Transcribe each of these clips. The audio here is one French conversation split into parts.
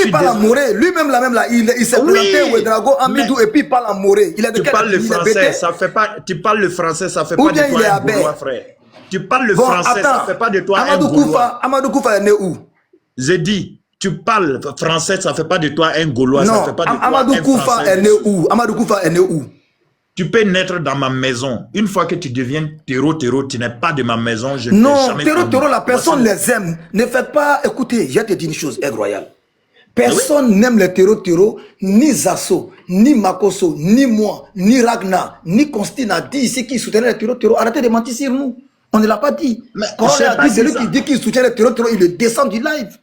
il parle en moré. Lui-même, là, il s'est présenté au Ouédraogo, Amidou, et puis il parle en moré. Tu parles le français, ça fait pas. Tu parles le français, ça fait pas de toi un Gaulois, frère. Tu parles le français, ça fait pas de toi un Gaulois. Amadou Koufa est né où? J'ai dit, tu parles français, ça fait pas de toi un Gaulois, non, ça fait pas de toi Amadou un Koufa Français. est né où? Amadou Koufa est né où? Tu peux naître dans ma maison. Une fois que tu deviens terreau, tu n'es pas de ma maison. Je non, terreau, la personne les aime. Ne faites pas... Écoutez, je vais te dire une chose, Royal. Personne n'aime les terreau, ni Zasso, ni Makoso, ni moi, ni Ragnar, ni Constine a dit ici qu'il soutenait les terreau. Arrêtez de mentir sur nous. On ne l'a pas dit. Quand on a dit, celui qui dit qu'il soutient les terreau, il le descend du live.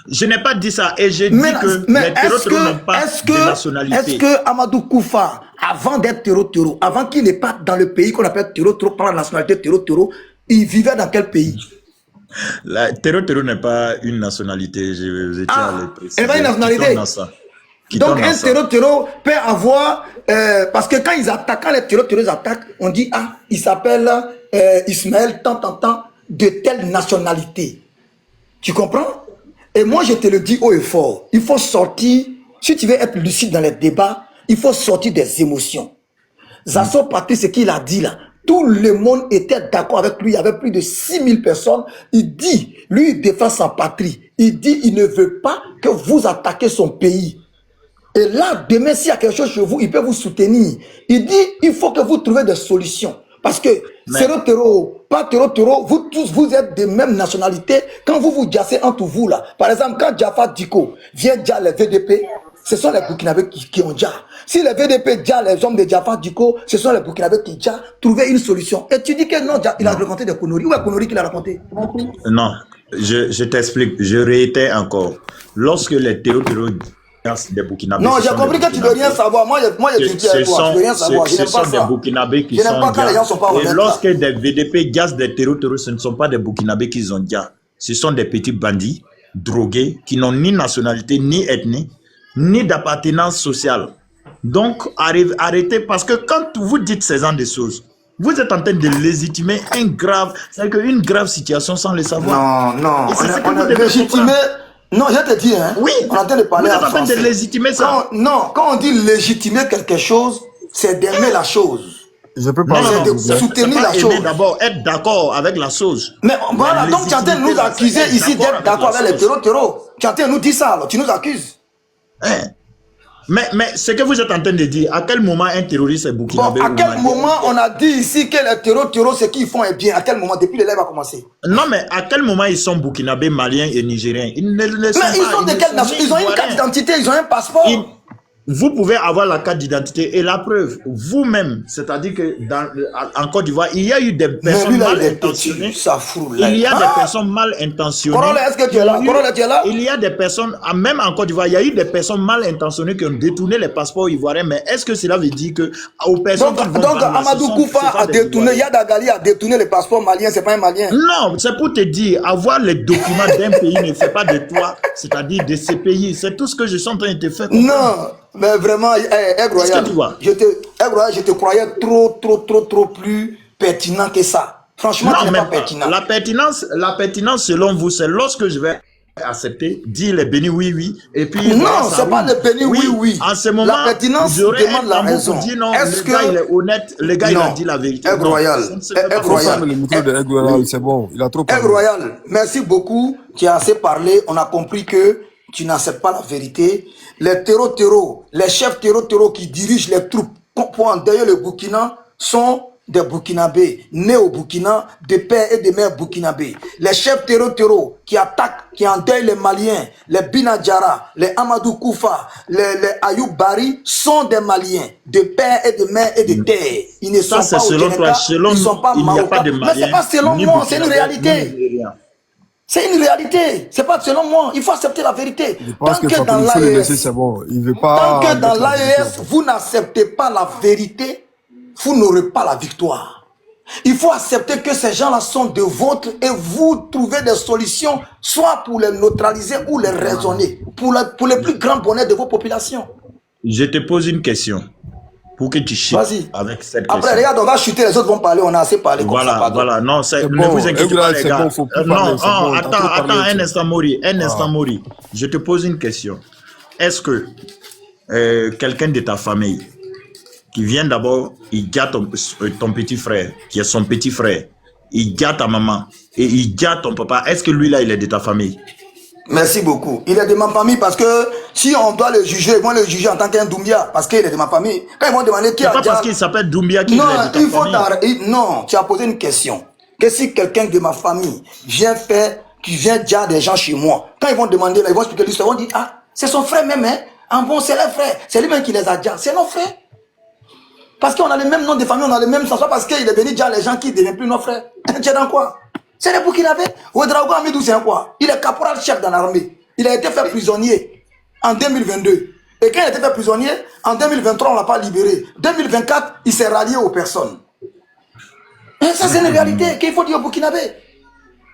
Je n'ai pas dit ça et j'ai dit que les terreau n'ont pas de nationalité. Est-ce que Amadou Koufa, avant d'être terreau, avant qu'il n'est pas dans le pays qu'on appelle terreau, par la nationalité terreau, il vivait dans quel pays? La terreau n'est pas une nationalité, je tiens à le préciser. Elle va une nationalité. Donc un terreau peut avoir, parce que quand ils attaquent, quand les terreaux attaquent, on dit, ah, il s'appelle Ismaël, tant, de telle nationalité. Tu comprends? Et moi, je te le dis haut et fort, il faut sortir, si tu veux être lucide dans les débats, il faut sortir des émotions. Zasso Patrice, ce qu'il a dit là, tout le monde était d'accord avec lui, il y avait plus de 6000 personnes. Il dit, lui, il défend sa patrie. Il dit, il ne veut pas que vous attaquiez son pays. Et là, demain, s'il y a quelque chose chez vous, il peut vous soutenir. Il dit, il faut que vous trouviez des solutions. Parce que pas terreau, vous tous, vous êtes de même nationalité. Quand vous vous jassez entre vous là, par exemple, quand Jaffa Diko vient dire les VDP, ce sont les Burkinabés qui ont déjà. Si les VDP déjà les hommes de Jaffa Diko, ce sont les Burkinabés qui ont déjà trouvé une solution. Et tu dis que non, il a raconté des conneries. Où est Conneries qu'il a raconté? Non, je t'explique, je réitère encore. Lorsque les terreaux des Burkinabés. Non, j'ai compris que tu ne veux rien savoir. Moi, je dis à toi, tu veux rien savoir. Ce sont des Burkinabés qui sont déjà. Et lorsque des VDP gassent des terreaux, ce ne sont pas des Burkinabés qui ont déjà. Ce sont des petits bandits, drogués, qui n'ont ni nationalité, ni ethnie, ni d'appartenance sociale. Donc, arrêtez, parce que quand vous dites ces genre de choses, vous êtes en train de légitimer une grave situation sans le savoir. Non, on a légitimé. Non, je te dis, hein. Oui. On est en train de parler en français. Vous êtes en train de légitimer ça. Quand on dit légitimer quelque chose, c'est d'aimer la chose. Je peux pas. C'est de soutenir la chose. D'abord, être d'accord avec la chose. Mais voilà, donc tu es en train de nous accuser ici d'être d'accord avec les terreaux. Tu es en train de nous dire ça, alors. Tu nous accuses. Mais ce que vous êtes en train de dire, à quel moment un terroriste est burkinabé? À quel moment on a dit ici que les terreaux, ce qu'ils font est bien? À quel moment? Depuis le live a commencé. Non, mais à quel moment ils sont burkinabés, maliens et nigériens? Ils ne le sont pas. Mais ils sont de quelle nation? Ils ont une carte d'identité, ils ont un passeport. Vous pouvez avoir la carte d'identité et la preuve, vous-même, c'est-à-dire que en Côte d'Ivoire, il y a eu des personnes mal intentionnées. Il y a des personnes mal intentionnées. Est-ce que tu es là? Il y a des personnes, même en Côte d'Ivoire, il y a eu des personnes mal intentionnées qui ont détourné les passeports ivoiriens. Mais est-ce que cela veut dire que aux personnes donc Amadou Koufa a détourné, Yada Gali a détourné les passeports maliens, c'est pas un malien? Non, c'est pour te dire, avoir les documents d'un pays ne fait pas de toi, c'est-à-dire de ces pays. C'est tout ce que je suis en train de te faire comprendre. Non. Mais vraiment, Royal, je te croyais trop plus pertinent que ça. Franchement, tu n'es pas pertinent. La pertinence, selon vous, c'est lorsque je vais accepter, dire les bénis oui, et puis... Non, c'est pas les bénis oui. En ce moment, la pertinence demande la raison. Est-ce que le gars, il est honnête, le gars, il a dit la vérité. Royal, c'est bon, il a trop parlé. Royal, merci beaucoup. Tu as assez parlé, on a compris que tu n'acceptes pas la vérité. Les terreaux, les chefs terreaux qui dirigent les troupes pour endeuiller le Burkina sont des Burkinabés, nés au Burkina, de père et de mère burkinabés. Les chefs terreaux qui attaquent, qui endeuillent les Maliens, les Binadjara, les Amadou Koufa, les Ayoub Bari sont des Maliens, de père et de mère et de terre. Ils ne sont pas au Sénégal, ils ne sont pas marocains. Mais ce n'est pas selon moi, c'est une réalité. C'est une réalité, c'est pas selon moi, il faut accepter la vérité. Tant que dans l'AES, bon. Tant que dans l'AES, vous n'acceptez pas la vérité, vous n'aurez pas la victoire. Il faut accepter que ces gens-là sont de vôtres et vous trouvez des solutions, soit pour les neutraliser ou les raisonner, pour le plus grand bonheur de vos populations. Je te pose une question. pour que tu chutes avec cette question. Après, regarde, on va chuter, les autres vont parler, on a assez parlé. Voilà, voilà, non, ne vous inquiétez pas, les gars. Non, attends, un instant, Mori, Mori. Je te pose une question. Est-ce que quelqu'un de ta famille qui vient d'abord, il gâte ton petit frère, qui est son petit frère, il gâte ta maman et il gâte ton papa, est-ce que lui là, il est de ta famille? Merci beaucoup. Il est de ma famille parce que si on doit le juger, ils vont le juger en tant qu'un Doumbia parce qu'il est de ma famille. Quand ils vont demander qui a... C'est pas parce qu'il s'appelle Doumbia qu'il est de ta famille. Non, tu as posé une question. Que si quelqu'un de ma famille qui vient déjà des gens chez moi, quand ils vont demander, là, ils vont expliquer l'histoire, ils vont dire, ah, c'est son frère même, hein. Ah bon, c'est leur frère. C'est lui-même qui les a déjà. C'est nos frères. Parce qu'on a le même nom de famille, on a le même sang, parce qu'il est venu déjà les gens qui ne deviennent plus nos frères. Tu es dans quoi? C'est les Burkinabés. Ouedraogo Amidou, c'est quoi? Il est caporal chef dans l'armée. Il a été fait prisonnier en 2022. Et quand il a été fait prisonnier, en 2023, on ne l'a pas libéré. 2024, il s'est rallié aux personnes. Et ça, c'est une réalité qu'il faut dire au Burkinabé.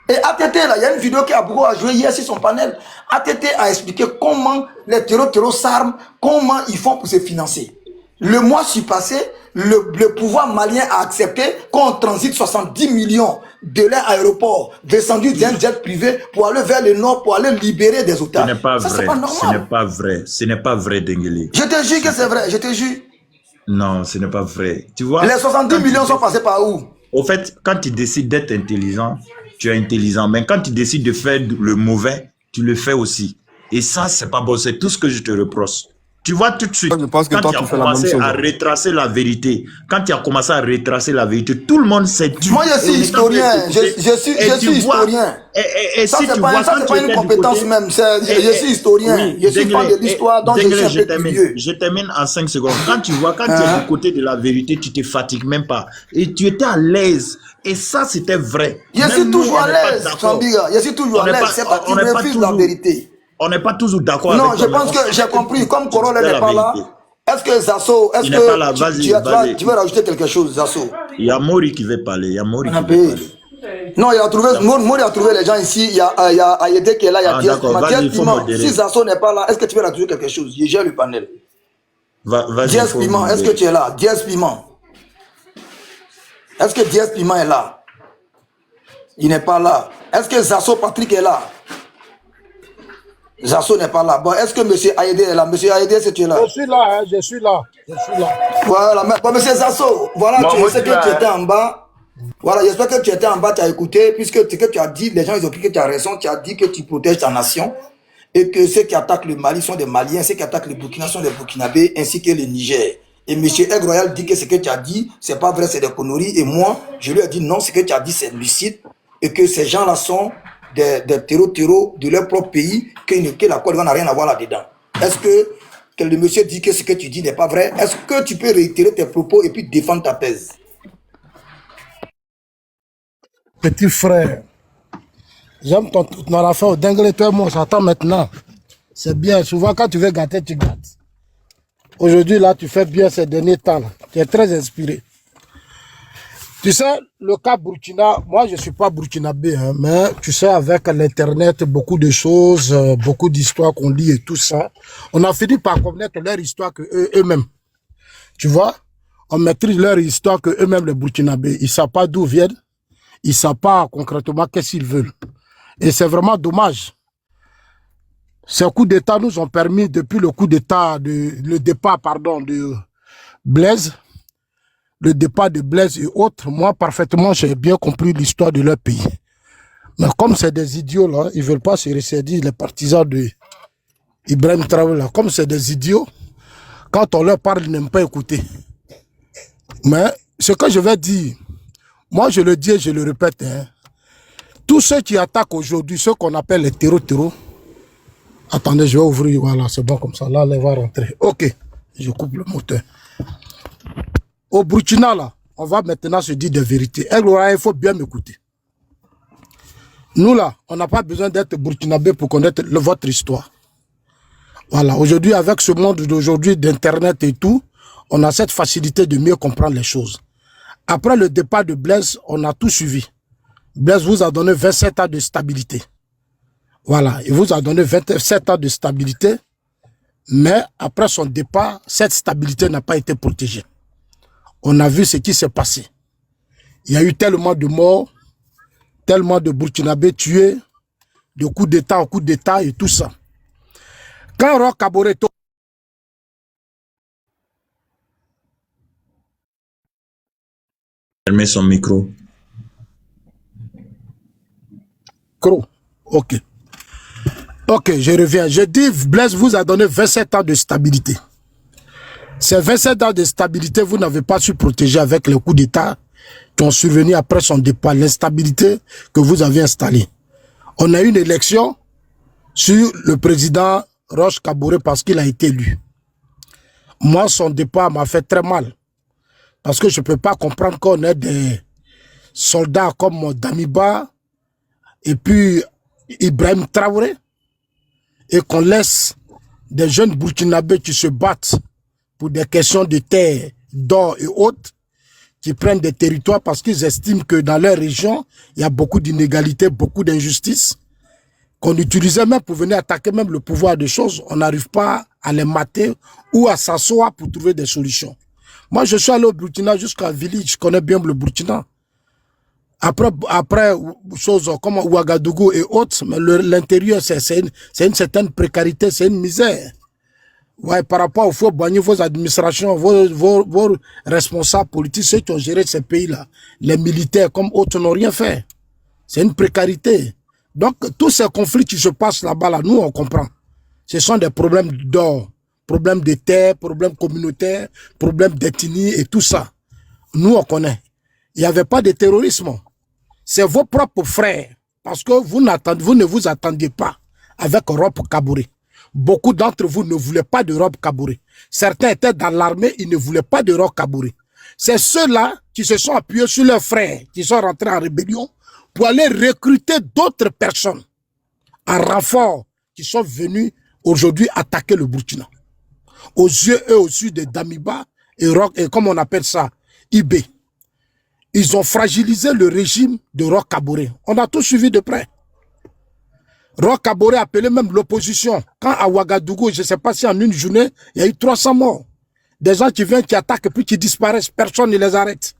Et ATT, là, il y a une vidéo qui a beaucoup à jouer hier sur son panel. ATT a expliqué comment les terreaux s'arment, comment ils font pour se financer. Le mois passé, le pouvoir malien a accepté qu'on transite 70 millions de l'aéroport descendu d'un jet privé pour aller vers le nord, pour aller libérer des otages. Ce n'est pas vrai. Ce n'est pas vrai. Ce n'est pas vrai, Denguele. Je te jure que c'est vrai. Je te jure. Non, ce n'est pas vrai. Tu vois, les 70 millions sont passés par où? Au fait, quand tu décides d'être intelligent, tu es intelligent. Mais quand tu décides de faire le mauvais, tu le fais aussi. Et ça, c'est pas bon. C'est tout ce que je te reproche. Tu vois tout de suite, quand tu as commencé à retracer la vérité, tout le monde sait. Moi, je suis historien. Je suis historien. Et ça, si c'est tu pas, vois, ça, pas une compétence même. Je suis historien. Oui, je suis fan de l'histoire, donc je suis un peu curieux. Je termine en 5 secondes. Quand tu vois, quand tu es du côté de la vérité, tu te fatigues même pas. Et tu étais à l'aise. Et ça, c'était vrai. Je suis toujours à l'aise, Sambiga. Je suis toujours à l'aise. C'est pas qu'il refuse la vérité. On n'est pas toujours d'accord. Non, je pense que j'ai compris. Comme Corona n'est pas là, est-ce que Zasso, est-ce que tu veux rajouter quelque chose, Zasso? Il y a Mori qui veut parler. Il y a Mori qui veut parler. Non, il a trouvé, Mori a trouvé les gens ici. Il y a Ayede qui est là, il y a Diaz Piment. Si Zasso n'est pas là, est-ce que tu veux rajouter quelque chose? Je gère le panel. Diaz Piment, est-ce que tu es là? Diaz Piment. Est-ce que Diaz Piment est là? Il n'est pas là. Est-ce que Zasso Patrick est là? Zasso n'est pas là. Bon, est-ce que M. Ayede est là? M. Ayede, est-ce que tu es là? Je suis là, hein, je suis là. Voilà, bon, M. Zasso, voilà, tu sais que tu étais en bas. Voilà, j'espère que tu étais en bas, tu as écouté, puisque ce que tu as dit, les gens ils ont pris que tu as raison, tu as dit que tu protèges ta nation, et que ceux qui attaquent le Mali sont des Maliens, ceux qui attaquent le Burkina sont des Burkinabés, ainsi que le Niger. Et M. Aigle Royal dit que ce que tu as dit, c'est pas vrai, c'est des conneries, et moi, je lui ai dit non, ce que tu as dit, c'est lucide, et que ces gens-là sont des terreaux de leur propre pays, que la Côte d'Ivoire n'a rien à voir là-dedans. Est-ce que le monsieur dit que ce que tu dis n'est pas vrai? Est-ce que tu peux réitérer tes propos et puis défendre ta thèse? Petit frère, j'aime ton affaire au dingue, toi, moi, j'attends maintenant. C'est bien, souvent quand tu veux gâter, tu gâtes. Aujourd'hui, là, tu fais bien ces derniers temps, là. Tu es très inspiré. Tu sais, le cas Burkina, moi je ne suis pas burkinabé, hein, mais tu sais, avec l'internet, beaucoup de choses, beaucoup d'histoires qu'on lit et tout ça, on a fini par connaître leur histoire que eux-mêmes. Tu vois, on maîtrise leur histoire que eux-mêmes, les burkinabés. Ils ne savent pas d'où viennent, ils ne savent pas concrètement qu'est-ce qu'ils veulent. Et c'est vraiment dommage. Ces coups d'État nous ont permis, depuis le coup d'État, le départ de Blaise, le départ de Blaise et autres, moi, parfaitement, j'ai bien compris l'histoire de leur pays. Mais comme c'est des idiots, là, ils ne veulent pas se ressaisir, les partisans de Ibrahim Traoré, là. Comme c'est des idiots, quand on leur parle, ils n'aiment pas écouter. Mais ce que je vais dire, moi, je le dis et je le répète, hein, tous ceux qui attaquent aujourd'hui, ceux qu'on appelle les terreaux, attendez, je vais ouvrir, voilà, c'est bon comme ça, là, elle va rentrer. Ok, je coupe le moteur. Au Burkina, là, on va maintenant se dire des vérités. Il faut bien m'écouter. Nous, là, on n'a pas besoin d'être burkinabé pour connaître votre histoire. Voilà, aujourd'hui, avec ce monde d'aujourd'hui, d'Internet et tout, on a cette facilité de mieux comprendre les choses. Après le départ de Blaise, on a tout suivi. Blaise vous a donné 27 ans de stabilité. Voilà, il vous a donné 27 ans de stabilité. Mais après son départ, cette stabilité n'a pas été protégée. On a vu ce qui s'est passé. Il y a eu tellement de morts, tellement de Burkinabés tués, de coups d'État en coups d'État et tout ça. Quand Roch Kaboré... Fermez son micro. Ok. Ok, je reviens. Je dis, Blaise vous a donné 27 ans de stabilité. Ces 27 ans de stabilité, vous n'avez pas su protéger avec les coups d'État qui ont survenu après son départ, l'instabilité que vous avez installée. On a eu une élection sur le président Roch Kaboré parce qu'il a été élu. Moi, son départ m'a fait très mal. Parce que je ne peux pas comprendre qu'on ait des soldats comme Damiba et puis Ibrahim Traoré et qu'on laisse des jeunes Burkinabés qui se battent pour des questions de terre, d'or et autres, qui prennent des territoires parce qu'ils estiment que dans leur région, il y a beaucoup d'inégalités, beaucoup d'injustices, qu'on utilisait même pour venir attaquer même le pouvoir des choses. On n'arrive pas à les mater ou à s'asseoir pour trouver des solutions. Moi, je suis allé au Burkina jusqu'à Vili, je connais bien le Burkina. Après choses comme Ouagadougou et autres, mais l'intérieur, c'est une certaine précarité, c'est une misère. Ouais, par rapport au faut banir vos administrations, vos responsables politiques, ceux qui ont géré ces pays-là, les militaires comme autres n'ont rien fait. C'est une précarité. Donc, tous ces conflits qui se passent là-bas, là, nous, on comprend. Ce sont des problèmes d'or, problèmes de terre, problèmes communautaires, problèmes d'ethnie et tout ça. Nous, on connaît. Il n'y avait pas de terrorisme. C'est vos propres frères. Parce que vous ne vous attendiez pas avec Roch Kaboré. Beaucoup d'entre vous ne voulaient pas de Roch Kaboré. Certains étaient dans l'armée, ils ne voulaient pas de Roch Kaboré. C'est ceux-là qui se sont appuyés sur leurs frères, qui sont rentrés en rébellion, pour aller recruter d'autres personnes en renfort, qui sont venus aujourd'hui attaquer le Burkina. Aux yeux et aux yeux de Damiba et comme on appelle ça, Ibé. Ils ont fragilisé le régime de Roch Kaboré. On a tout suivi de près. Roch Kaboré appelait même l'opposition. Quand à Ouagadougou, je ne sais pas si en une journée, il y a eu 300 morts. Des gens qui viennent, qui attaquent et puis qui disparaissent. Personne ne les arrête.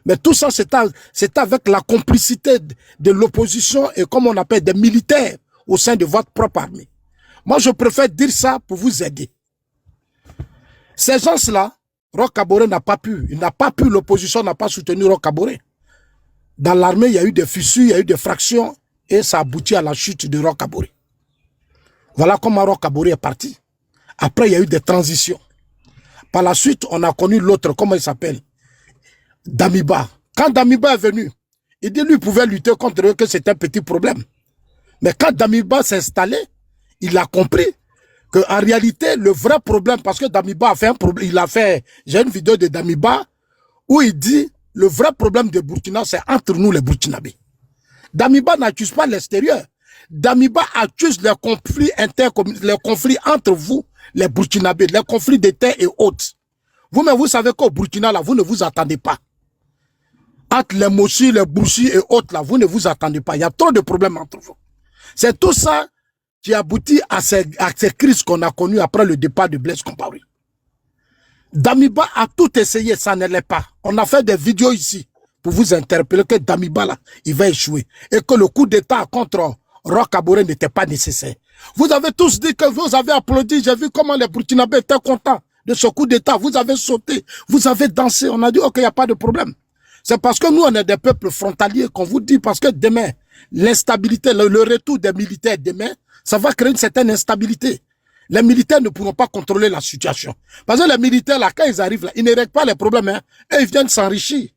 Mais tout ça, c'est avec la complicité de l'opposition et comme on appelle des militaires au sein de votre propre armée. Moi, je préfère dire ça pour vous aider. Ces gens-là, Roch Kaboré n'a pas pu. Il n'a pas pu, l'opposition n'a pas soutenu Roch Kaboré. Dans l'armée, il y a eu des fissures, il y a eu des fractions et ça a abouti à la chute de Roch Kaboré. Voilà comment Roch Kaboré est parti. Après, il y a eu des transitions. Par la suite, on a connu l'autre, comment il s'appelle? Damiba. Quand Damiba est venu, il dit lui pouvait lutter contre eux que c'était un petit problème. Mais quand Damiba s'est installé, il a compris qu'en réalité, le vrai problème, parce que Damiba a fait un problème, j'ai une vidéo de Damiba où il dit le vrai problème de Burkina, c'est entre nous les Burkinabés. Damiba n'accuse pas l'extérieur. Damiba accuse les conflits les conflits entre vous, les Burkinabés, les conflits de terre et autres. Vous-même, vous savez qu'au Burkina, là, vous ne vous attendez pas. Entre les Mossi, les Boursi et autres, là, vous ne vous attendez pas. Il y a trop de problèmes entre vous. C'est tout ça qui aboutit à ces crises qu'on a connues après le départ de Blaise Compaoré. Damiba a tout essayé, ça ne l'est pas. On a fait des vidéos ici pour vous interpeller que Damiba, là, il va échouer. Et que le coup d'État contre Roch Kaboré n'était pas nécessaire. Vous avez tous dit que vous avez applaudi. J'ai vu comment les Burkinabés étaient contents de ce coup d'État. Vous avez sauté, vous avez dansé. On a dit, ok, il n'y a pas de problème. C'est parce que nous, on est des peuples frontaliers qu'on vous dit, parce que demain, l'instabilité, le retour des militaires demain, ça va créer une certaine instabilité. Les militaires ne pourront pas contrôler la situation. Parce que les militaires, là, quand ils arrivent là, ils ne règlent pas les problèmes. Hein. Et ils viennent s'enrichir.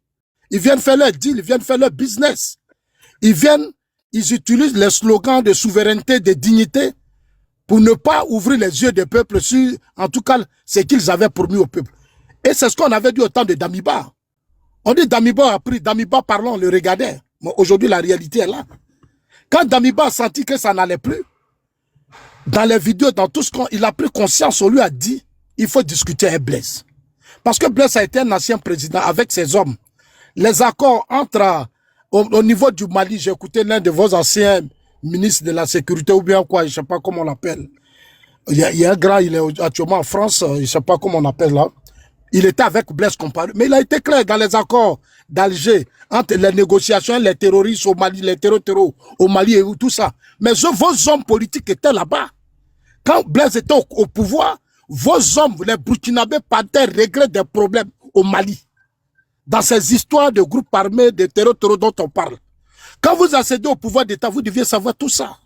Ils viennent faire leur deal, ils viennent faire leur business. Ils utilisent les slogans de souveraineté, de dignité, pour ne pas ouvrir les yeux des peuples sur, en tout cas, ce qu'ils avaient promis au peuple. Et c'est ce qu'on avait dit au temps de Damiba. On dit Damiba a pris, Damiba parlant, on le regardait. Mais aujourd'hui, la réalité est là. Quand Damiba a senti que ça n'allait plus, dans les vidéos, dans tout ce qu'il a pris conscience, on lui a dit, il faut discuter avec Blaise. Parce que Blaise a été un ancien président avec ses hommes. Les accords entre, au niveau du Mali, j'ai écouté l'un de vos anciens ministres de la sécurité, ou bien quoi, je ne sais pas comment on l'appelle, Il y a un grand, il est actuellement en France, je ne sais pas comment on appelle là. Il était avec Blaise Compaoré. Mais il a été clair dans les accords d'Alger, entre les négociations, les terroristes au Mali, les terrors au Mali et tout ça. Mais vos hommes politiques étaient là-bas. Quand Blaise était au pouvoir, vos hommes, les Burkinabés, partaient régler des problèmes au Mali. Dans ces histoires de groupes armés, de terreurs dont on parle. Quand vous accédez au pouvoir d'État, vous deviez savoir tout ça.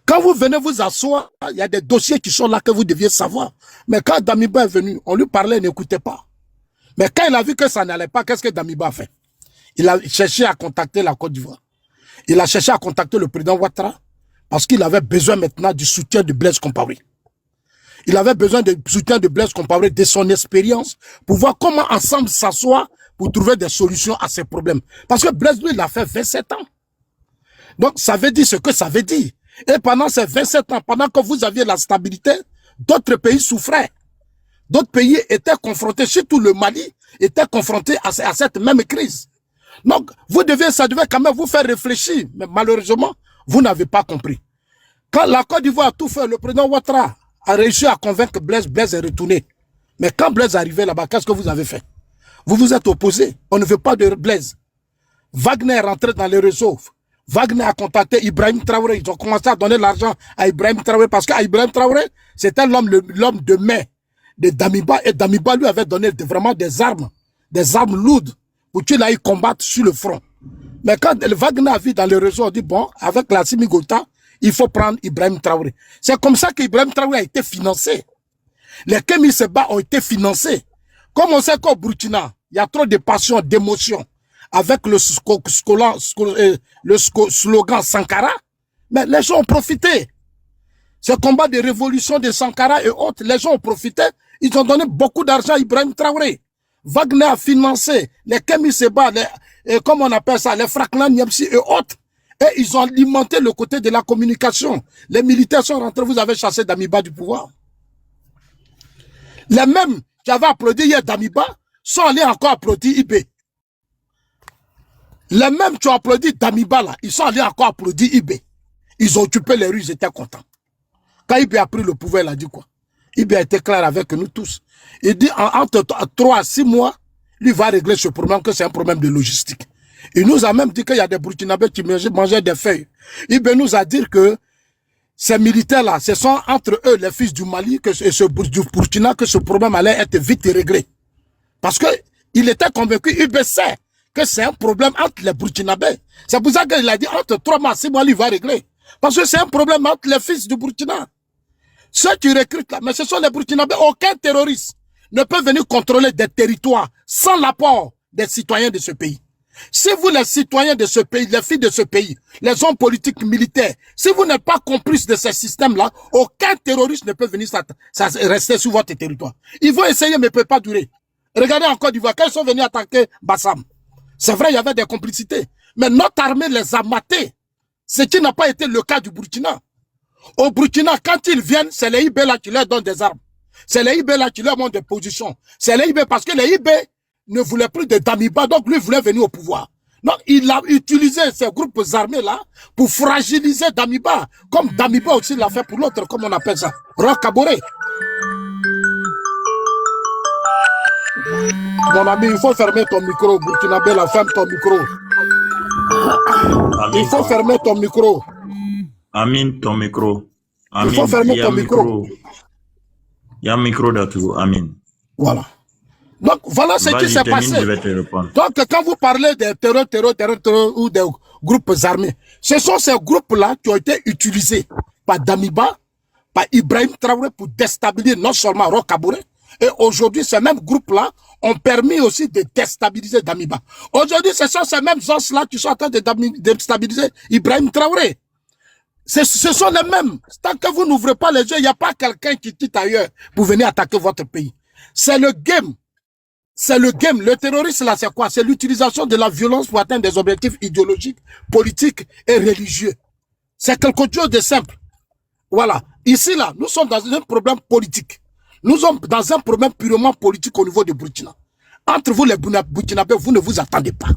Quand vous venez vous asseoir, il y a des dossiers qui sont là que vous deviez savoir. Mais quand Damiba est venu, on lui parlait, il n'écoutait pas. Mais quand il a vu que ça n'allait pas, qu'est-ce que Damiba a fait? Il a cherché à contacter la Côte d'Ivoire. Il a cherché à contacter le président Ouattara parce qu'il avait besoin maintenant du soutien de Blaise Compaoré. Il avait besoin du soutien de Blaise Compaoré, de son expérience, pour voir comment ensemble s'asseoir pour trouver des solutions à ces problèmes. Parce que Blaise, lui, il a fait 27 ans. Donc, ça veut dire ce que ça veut dire. Et pendant ces 27 ans, pendant que vous aviez la stabilité, d'autres pays souffraient. D'autres pays étaient confrontés, surtout le Mali, était confronté à cette même crise. Donc, ça devait quand même vous faire réfléchir. Mais malheureusement, vous n'avez pas compris. Quand la Côte d'Ivoire a tout fait, le président Ouattara a réussi à convaincre Blaise, Blaise est retourné. Mais quand Blaise est arrivé là-bas, qu'est-ce que vous avez fait? Vous vous êtes opposé. On ne veut pas de Blaise. Wagner est rentré dans les réseaux. Wagner a contacté Ibrahim Traoré. Ils ont commencé à donner l'argent à Ibrahim Traoré parce qu'Ibrahim Traoré, c'était l'homme de main de Damiba. Et Damiba lui avait donné vraiment des armes lourdes pour qu'il aille combattre sur le front. Mais quand Wagner a vu dans les réseaux, on dit bon, avec la Simigota, il faut prendre Ibrahim Traoré. C'est comme ça qu'Ibrahim Traoré a été financé. Les Kémy Seba ont été financés. Comme on sait qu'au Burkina, il y a trop de passion, d'émotion. Avec le slogan Sankara, mais les gens ont profité. Ce combat de révolution de Sankara et autres, les gens ont profité. Ils ont donné beaucoup d'argent à Ibrahim Traoré. Wagner a financé les Kémy Seba, comme on appelle ça, les Fraklan Niamsi et autres. Et ils ont alimenté le côté de la communication. Les militaires sont rentrés, vous avez chassé Damiba du pouvoir. Les mêmes qui avaient applaudi hier Damiba sont allés encore applaudir IB. Les mêmes qui ont applaudi Damiba là, ils sont allés encore applaudir IB. Ils ont occupé les rues, ils étaient contents. Quand IB a pris le pouvoir, il a dit quoi? IB a été clair avec nous tous. Il dit entre 3 à 6 mois, lui va régler ce problème, que c'est un problème de logistique. Il nous a même dit qu'il y a des Burkinabés qui mangeaient des feuilles. IB nous a dit que ces militaires-là, ce sont entre eux, les fils du Mali du Burkina, que ce problème allait être vite réglé. Parce qu'il était convaincu, IB sait que c'est un problème entre les Burkinabés. C'est pour ça qu'il a dit entre 3 mois et 6 mois, il va régler. Parce que c'est un problème entre les fils du Burkina. Ceux qui recrutent là, mais ce sont les Burkinabés. Aucun terroriste ne peut venir contrôler des territoires sans l'apport des citoyens de ce pays. Si vous, les citoyens de ce pays, les filles de ce pays, les hommes politiques militaires, si vous n'êtes pas complices de ces systèmes-là, aucun terroriste ne peut venir rester sur votre territoire. Ils vont essayer, mais ne peuvent pas durer. Regardez en Côte d'Ivoire, quand ils sont venus attaquer Bassam, c'est vrai, il y avait des complicités. Mais notre armée les a matés. Ce qui n'a pas été le cas du Burkina. Au Burkina, quand ils viennent, c'est les IB là qui leur donnent des armes. C'est les IB là qui leur montrent des positions. C'est les IB parce que les IB ne voulaient plus de Damiba, donc lui voulait venir au pouvoir. Donc il a utilisé ces groupes armés là pour fragiliser Damiba, comme Damiba aussi l'a fait pour l'autre, comme on appelle ça, Roch Kaboré. Mon ami, il faut fermer ton micro, Burkinabé, la ferme ton micro. Amin, il faut fermer ton micro. Amin, ton micro. Amin, il faut fermer ton micro. Il y a un micro là-dessus, Amin. Voilà. Donc, voilà ce qui s'est passé. Donc, quand vous parlez des terreurs ou des groupes armés, ce sont ces groupes-là qui ont été utilisés par Damiba, par Ibrahim Traoré pour déstabiliser non seulement Roch Kaboré, et aujourd'hui, ces mêmes groupes-là ont permis aussi de déstabiliser Damiba. Aujourd'hui, ce sont ces mêmes gens-là qui sont en train de déstabiliser Ibrahim Traoré. Ce sont les mêmes. Tant que vous n'ouvrez pas les yeux, il n'y a pas quelqu'un qui quitte ailleurs pour venir attaquer votre pays. C'est le game. C'est le game. Le terrorisme, là, c'est quoi? C'est l'utilisation de la violence pour atteindre des objectifs idéologiques, politiques et religieux. C'est quelque chose de simple. Voilà. Ici, là, nous sommes dans un problème politique. Nous sommes dans un problème purement politique au niveau du Burkina. Entre vous, les Burkinabés, vous ne vous attendez pas.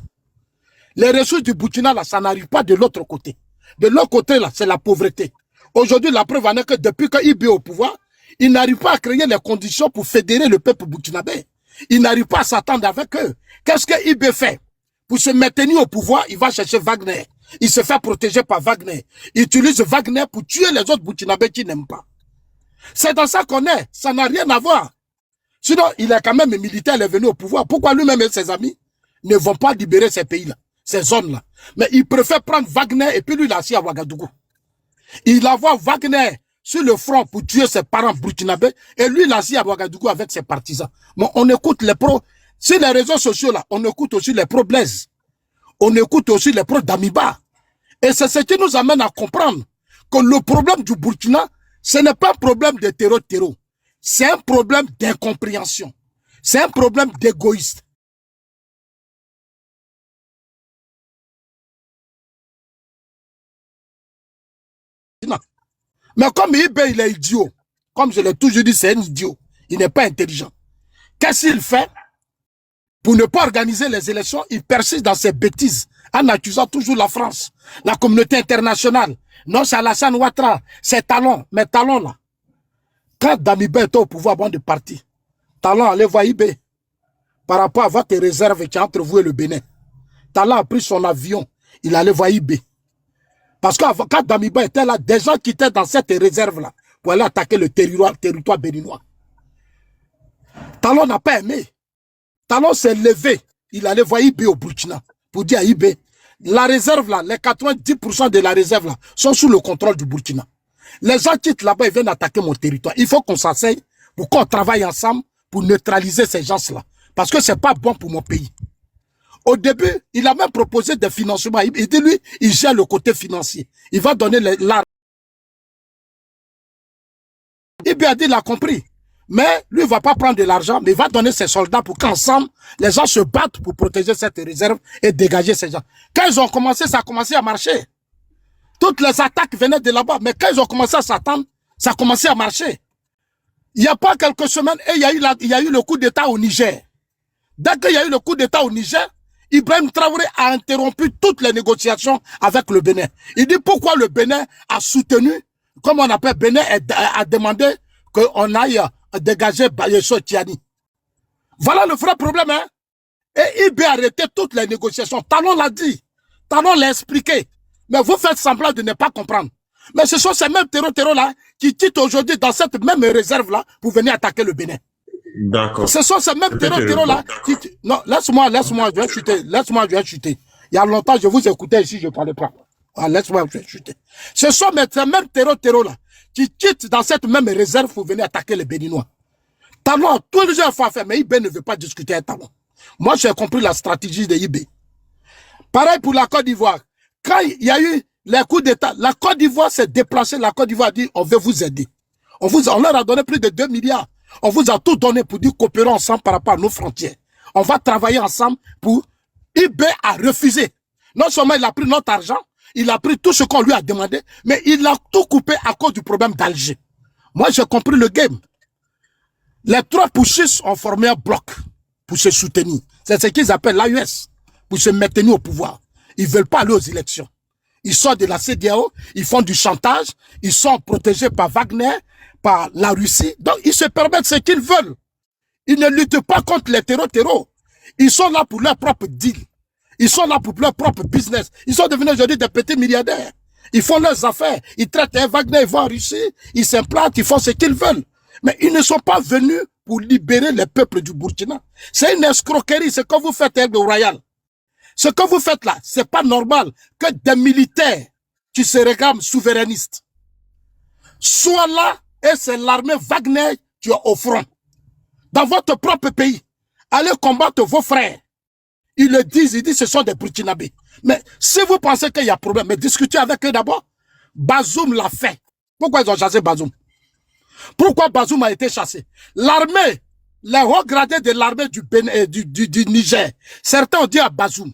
Les ressources du Burkina, là, ça n'arrive pas de l'autre côté. De l'autre côté, là, c'est la pauvreté. Aujourd'hui, la preuve en est que depuis qu'IB est au pouvoir, il n'arrive pas à créer les conditions pour fédérer le peuple burkinabé. Il n'arrive pas à s'attendre avec eux. Qu'est-ce que IB fait? Pour se maintenir au pouvoir, il va chercher Wagner. Il se fait protéger par Wagner. Il utilise Wagner pour tuer les autres burkinabés qui n'aiment pas. C'est dans ça qu'on est. Ça n'a rien à voir. Sinon, il est quand même militaire, il est venu au pouvoir. Pourquoi lui-même et ses amis ne vont pas libérer ces pays-là, ces zones-là? Mais il préfère prendre Wagner et puis lui, il a assis à Ouagadougou. Il envoie Wagner sur le front pour tuer ses parents burkinabés et lui, il a assis à Ouagadougou avec ses partisans. Mais on écoute les pros. Sur les réseaux sociaux, là, on écoute aussi les pro-Blaise. On écoute aussi les pro-Damiba. Et c'est ce qui nous amène à comprendre que le problème du Burkina, ce n'est pas un problème de terreau. C'est un problème d'incompréhension. C'est un problème d'égoïsme. Mais comme Ibé, il est idiot, comme je l'ai toujours dit, c'est un idiot. Il n'est pas intelligent. Qu'est-ce qu'il fait? Pour ne pas organiser les élections, il persiste dans ses bêtises en accusant toujours la France, la communauté internationale. Non, c'est Alassane Ouattara, c'est Talon. Mais Talon, là, quand Damiba était au pouvoir, bon de parti, Talon allait voir Ibé par rapport à votre réserve qui est entre vous et le Bénin. Talon a pris son avion, il allait voir Ibé. Parce que quand Damiba était là, des gens qui étaient dans cette réserve-là pour aller attaquer le territoire béninois. Talon n'a pas aimé. Talon s'est levé. Il allait voir IB au Burkina pour dire à IB, la réserve là, les 90% de la réserve là sont sous le contrôle du Burkina. Les gens quittent là-bas et viennent attaquer mon territoire. Il faut qu'on s'asseye pour qu'on travaille ensemble pour neutraliser ces gens-là. Parce que c'est pas bon pour mon pays. Au début, il a même proposé des financements. Il dit, lui, il gère le côté financier. Il va donner l'argent. IB a dit, il a compris. Mais lui, il ne va pas prendre de l'argent, mais il va donner ses soldats pour qu'ensemble, les gens se battent pour protéger cette réserve et dégager ces gens. Quand ils ont commencé, ça a commencé à marcher. Toutes les attaques venaient de là-bas, mais quand ils ont commencé à s'attendre, ça a commencé à marcher. Il n'y a pas quelques semaines, et il y a eu le coup d'État au Niger. Dès qu'il y a eu le coup d'État au Niger, Ibrahim Traoré a interrompu toutes les négociations avec le Bénin. Il dit pourquoi le Bénin a soutenu, comme on appelle Bénin, a demandé qu'on aille dégager Bayeso Tiani. Voilà le vrai problème, hein. Et IB a arrêté toutes les négociations. Talon l'a dit. Talon l'a expliqué. Mais vous faites semblant de ne pas comprendre. Mais ce sont ces mêmes terreaux-là qui quittent aujourd'hui dans cette même réserve-là pour venir attaquer le Bénin. D'accord. Ce sont ces mêmes terreaux-là qui... Non, laisse-moi, je vais chuter. Laisse-moi, je vais chuter. Il y a longtemps, je vous écoutais ici, je ne parlais pas. Ah, laisse-moi, je vais chuter. Ce sont ces mêmes terreaux-là qui quittent dans cette même réserve pour venir attaquer les Béninois. Talon, tous les gens font faire, mais IB ne veut pas discuter avec Talon. Moi, j'ai compris la stratégie de IB. Pareil pour la Côte d'Ivoire. Quand il y a eu les coups d'État, la Côte d'Ivoire s'est déplacée, la Côte d'Ivoire a dit, on veut vous aider. On leur a donné plus de 2 milliards. On vous a tout donné pour dire coopérer ensemble par rapport à nos frontières. On va travailler ensemble pour... IB a refusé. Non seulement il a pris notre argent, il a pris tout ce qu'on lui a demandé, mais il a tout coupé à cause du problème d'Alger. Moi, j'ai compris le game. Les 3 pushistes ont formé un bloc pour se soutenir. C'est ce qu'ils appellent l'AUS, pour se maintenir au pouvoir. Ils ne veulent pas aller aux élections. Ils sortent de la CEDEAO, ils font du chantage, ils sont protégés par Wagner, par la Russie. Donc, ils se permettent ce qu'ils veulent. Ils ne luttent pas contre les terreaux. Ils sont là pour leur propre deal. Ils sont là pour leur propre business. Ils sont devenus aujourd'hui des petits milliardaires. Ils font leurs affaires. Ils traitent un Wagner, ils vont en Russie. Ils s'implantent, ils font ce qu'ils veulent. Mais ils ne sont pas venus pour libérer les peuples du Burkina. C'est une escroquerie, ce que vous faites, Aigle Royal. Ce que vous faites là, c'est pas normal que des militaires qui se réclament souverainistes soient là et c'est l'armée Wagner qui est au front. Dans votre propre pays, allez combattre vos frères. Ils le disent, ils disent ce sont des Burkinabés. Mais si vous pensez qu'il y a problème, mais discutez avec eux d'abord. Bazoum l'a fait. Pourquoi ils ont chassé Bazoum? Pourquoi Bazoum a été chassé? L'armée, les hauts gradés de l'armée du Niger, certains ont dit à Bazoum,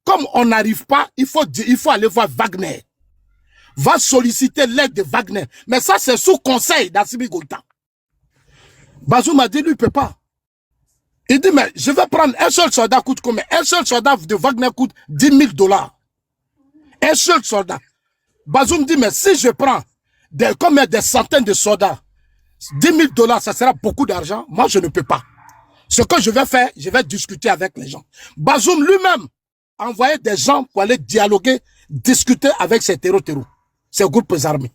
comme on n'arrive pas, il faut aller voir Wagner. Va solliciter l'aide de Wagner. Mais ça, c'est sous conseil d'Assimi Goïta. Bazoum a dit, lui, il ne peut pas. Il dit, mais je vais prendre un seul soldat coûte combien? Un seul soldat de Wagner coûte 10 000 $. Un seul soldat. Bazoum dit, mais si je prends comme des centaines de soldats, 10 000 $, ça sera beaucoup d'argent. Moi, je ne peux pas. Ce que je vais faire, je vais discuter avec les gens. Bazoum lui-même a envoyé des gens pour aller dialoguer, discuter avec ces terreaux, ces groupes armés.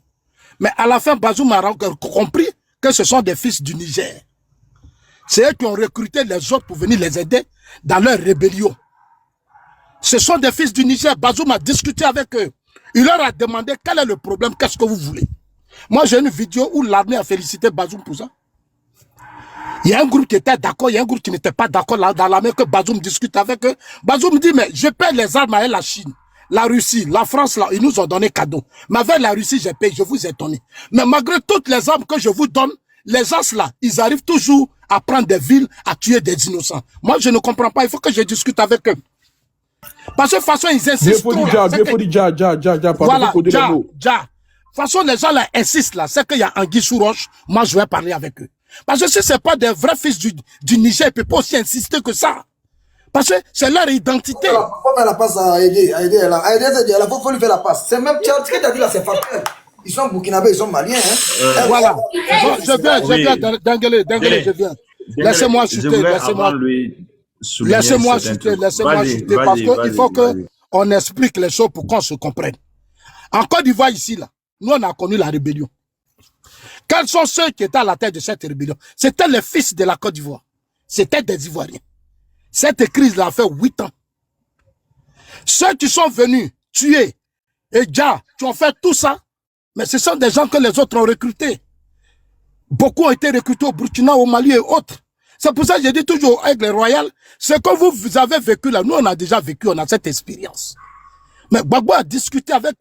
Mais à la fin, Bazoum a compris que ce sont des fils du Niger. C'est eux qui ont recruté les autres pour venir les aider dans leur rébellion. Ce sont des fils du Niger. Bazoum a discuté avec eux. Il leur a demandé quel est le problème, qu'est-ce que vous voulez. Moi, j'ai une vidéo où l'armée a félicité Bazoum pour ça. Il y a un groupe qui était d'accord, il y a un groupe qui n'était pas d'accord là dans l'armée, que Bazoum discute avec eux. Bazoum dit, mais je paie les armes à la Chine, la Russie, la France, là, ils nous ont donné cadeau. Mais avec la Russie, j'ai payé, je vous ai donné. Mais malgré toutes les armes que je vous donne, les gens là, ils arrivent toujours à prendre des villes, à tuer des innocents. Moi, je ne comprends pas, il faut que je discute avec eux. Parce que de toute façon, ils insistent trop. Voilà, De toute façon, les gens là insistent là, c'est qu'il y a Anguille sous roche, moi je vais parler avec eux. Parce que si ce n'est pas des vrais fils du Niger, ils ne peuvent pas aussi insister que ça. Parce que c'est leur identité. Il faut faire la passe à Aïdé. Il faut lui faire la passe. C'est même ce que tu as dit là, c'est factuel. Ils sont burkinabés, ils sont maliens. Hein. Voilà. Je viens, Dengele, je viens. Laissez-moi chuter, laissez-moi chuter, parce qu'il faut qu'on explique les choses pour qu'on se comprenne. En Côte d'Ivoire, ici, là, nous, on a connu la rébellion. Quels sont ceux qui étaient à la tête de cette rébellion? C'était les fils de la Côte d'Ivoire. C'était des Ivoiriens. Cette crise-là a fait 8 ans. Ceux qui sont venus tuer et déjà, qui ont fait tout ça, mais ce sont des gens que les autres ont recrutés. Beaucoup ont été recrutés au Burkina, au Mali et autres. C'est pour ça que je dis toujours avec les royales, ce que vous avez vécu là, nous on a déjà vécu, on a cette expérience. Mais Gbagbo a discuté avec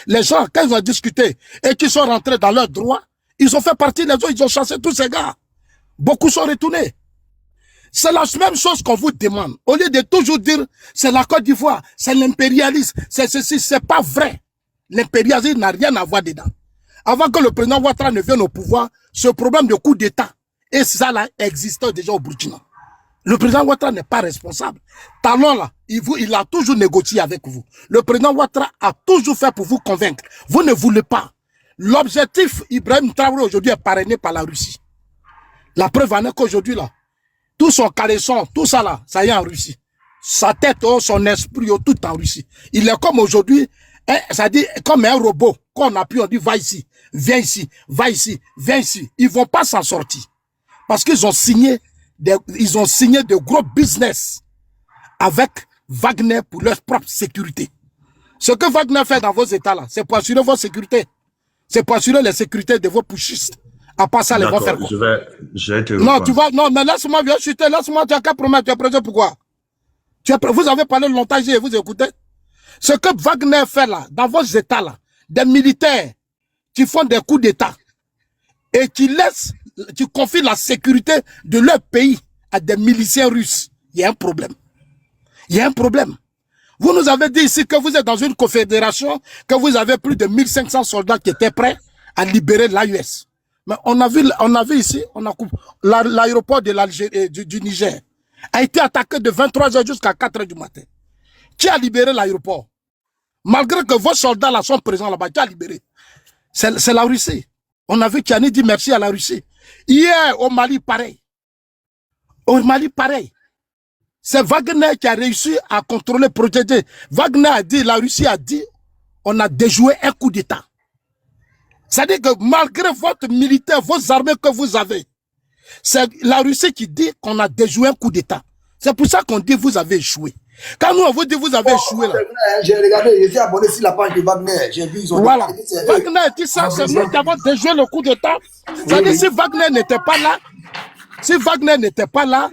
les gens, quand ils ont discuté et qu'ils sont rentrés dans leurs droits, ils ont fait partie des autres, ils ont chassé tous ces gars. Beaucoup sont retournés. C'est la même chose qu'on vous demande. Au lieu de toujours dire, c'est la Côte d'Ivoire, c'est l'impérialisme, c'est ceci, c'est pas vrai. L'impérialisme n'a rien à voir dedans. Avant que le président Ouattara ne vienne au pouvoir, ce problème de coup d'État, et ça là, existait déjà au Burkina. Le président Ouattara n'est pas responsable. Talon là, il a toujours négocié avec vous. Le président Ouattara a toujours fait pour vous convaincre. Vous ne voulez pas. L'objectif, Ibrahim Traoré aujourd'hui est parrainé par la Russie. La preuve en est qu'aujourd'hui là, tout son caleçon, tout ça là, ça y est en Russie. Sa tête, son esprit, tout en Russie. Il est comme aujourd'hui, ça dit comme un robot qu'on appuie, on dit va ici, viens ici, va ici, viens ici. Ils vont pas s'en sortir. Parce qu'ils ont signé de gros business avec Wagner pour leur propre sécurité. Ce que Wagner fait dans vos États là, c'est pour assurer votre sécurité. C'est pour assurer la sécurité de vos putschistes. À part ça, les vont faire quoi? Je vais te non, tu vois, non, mais laisse-moi bien chuter, laisse-moi, tu as qu'à promettre, tu es prêt pourquoi? Vous avez parlé longtemps, j'ai vous écoutez. Ce que Wagner fait là, dans vos États là, des militaires qui font des coups d'État et qui confient la sécurité de leur pays à des miliciens russes, il y a un problème. Il y a un problème. Vous nous avez dit ici que vous êtes dans une confédération, que vous avez plus de 1500 soldats qui étaient prêts à libérer l'AUS. Mais on a vu ici, l'aéroport du Niger a été attaqué de 23h jusqu'à 4h du matin. Qui a libéré l'aéroport? Malgré que vos soldats là sont présents là-bas, qui a libéré? C'est la Russie. On a vu Kiani dit merci à la Russie. Hier, au Mali, pareil. Au Mali, pareil. C'est Wagner qui a réussi à contrôler, protéger. Wagner a dit, la Russie a dit, on a déjoué un coup d'État. C'est-à-dire que malgré votre militaire, vos armées que vous avez, c'est la Russie qui dit qu'on a déjoué un coup d'État. C'est pour ça qu'on dit vous avez échoué. Quand nous on vous dit vous avez échoué là. J'ai regardé, j'étais abonné sur la page de Wagner. J'ai vu, ils ont voilà. Wagner dit ça, c'est nous qui avons déjoué le coup d'État. C'est-à-dire si Wagner n'était pas là,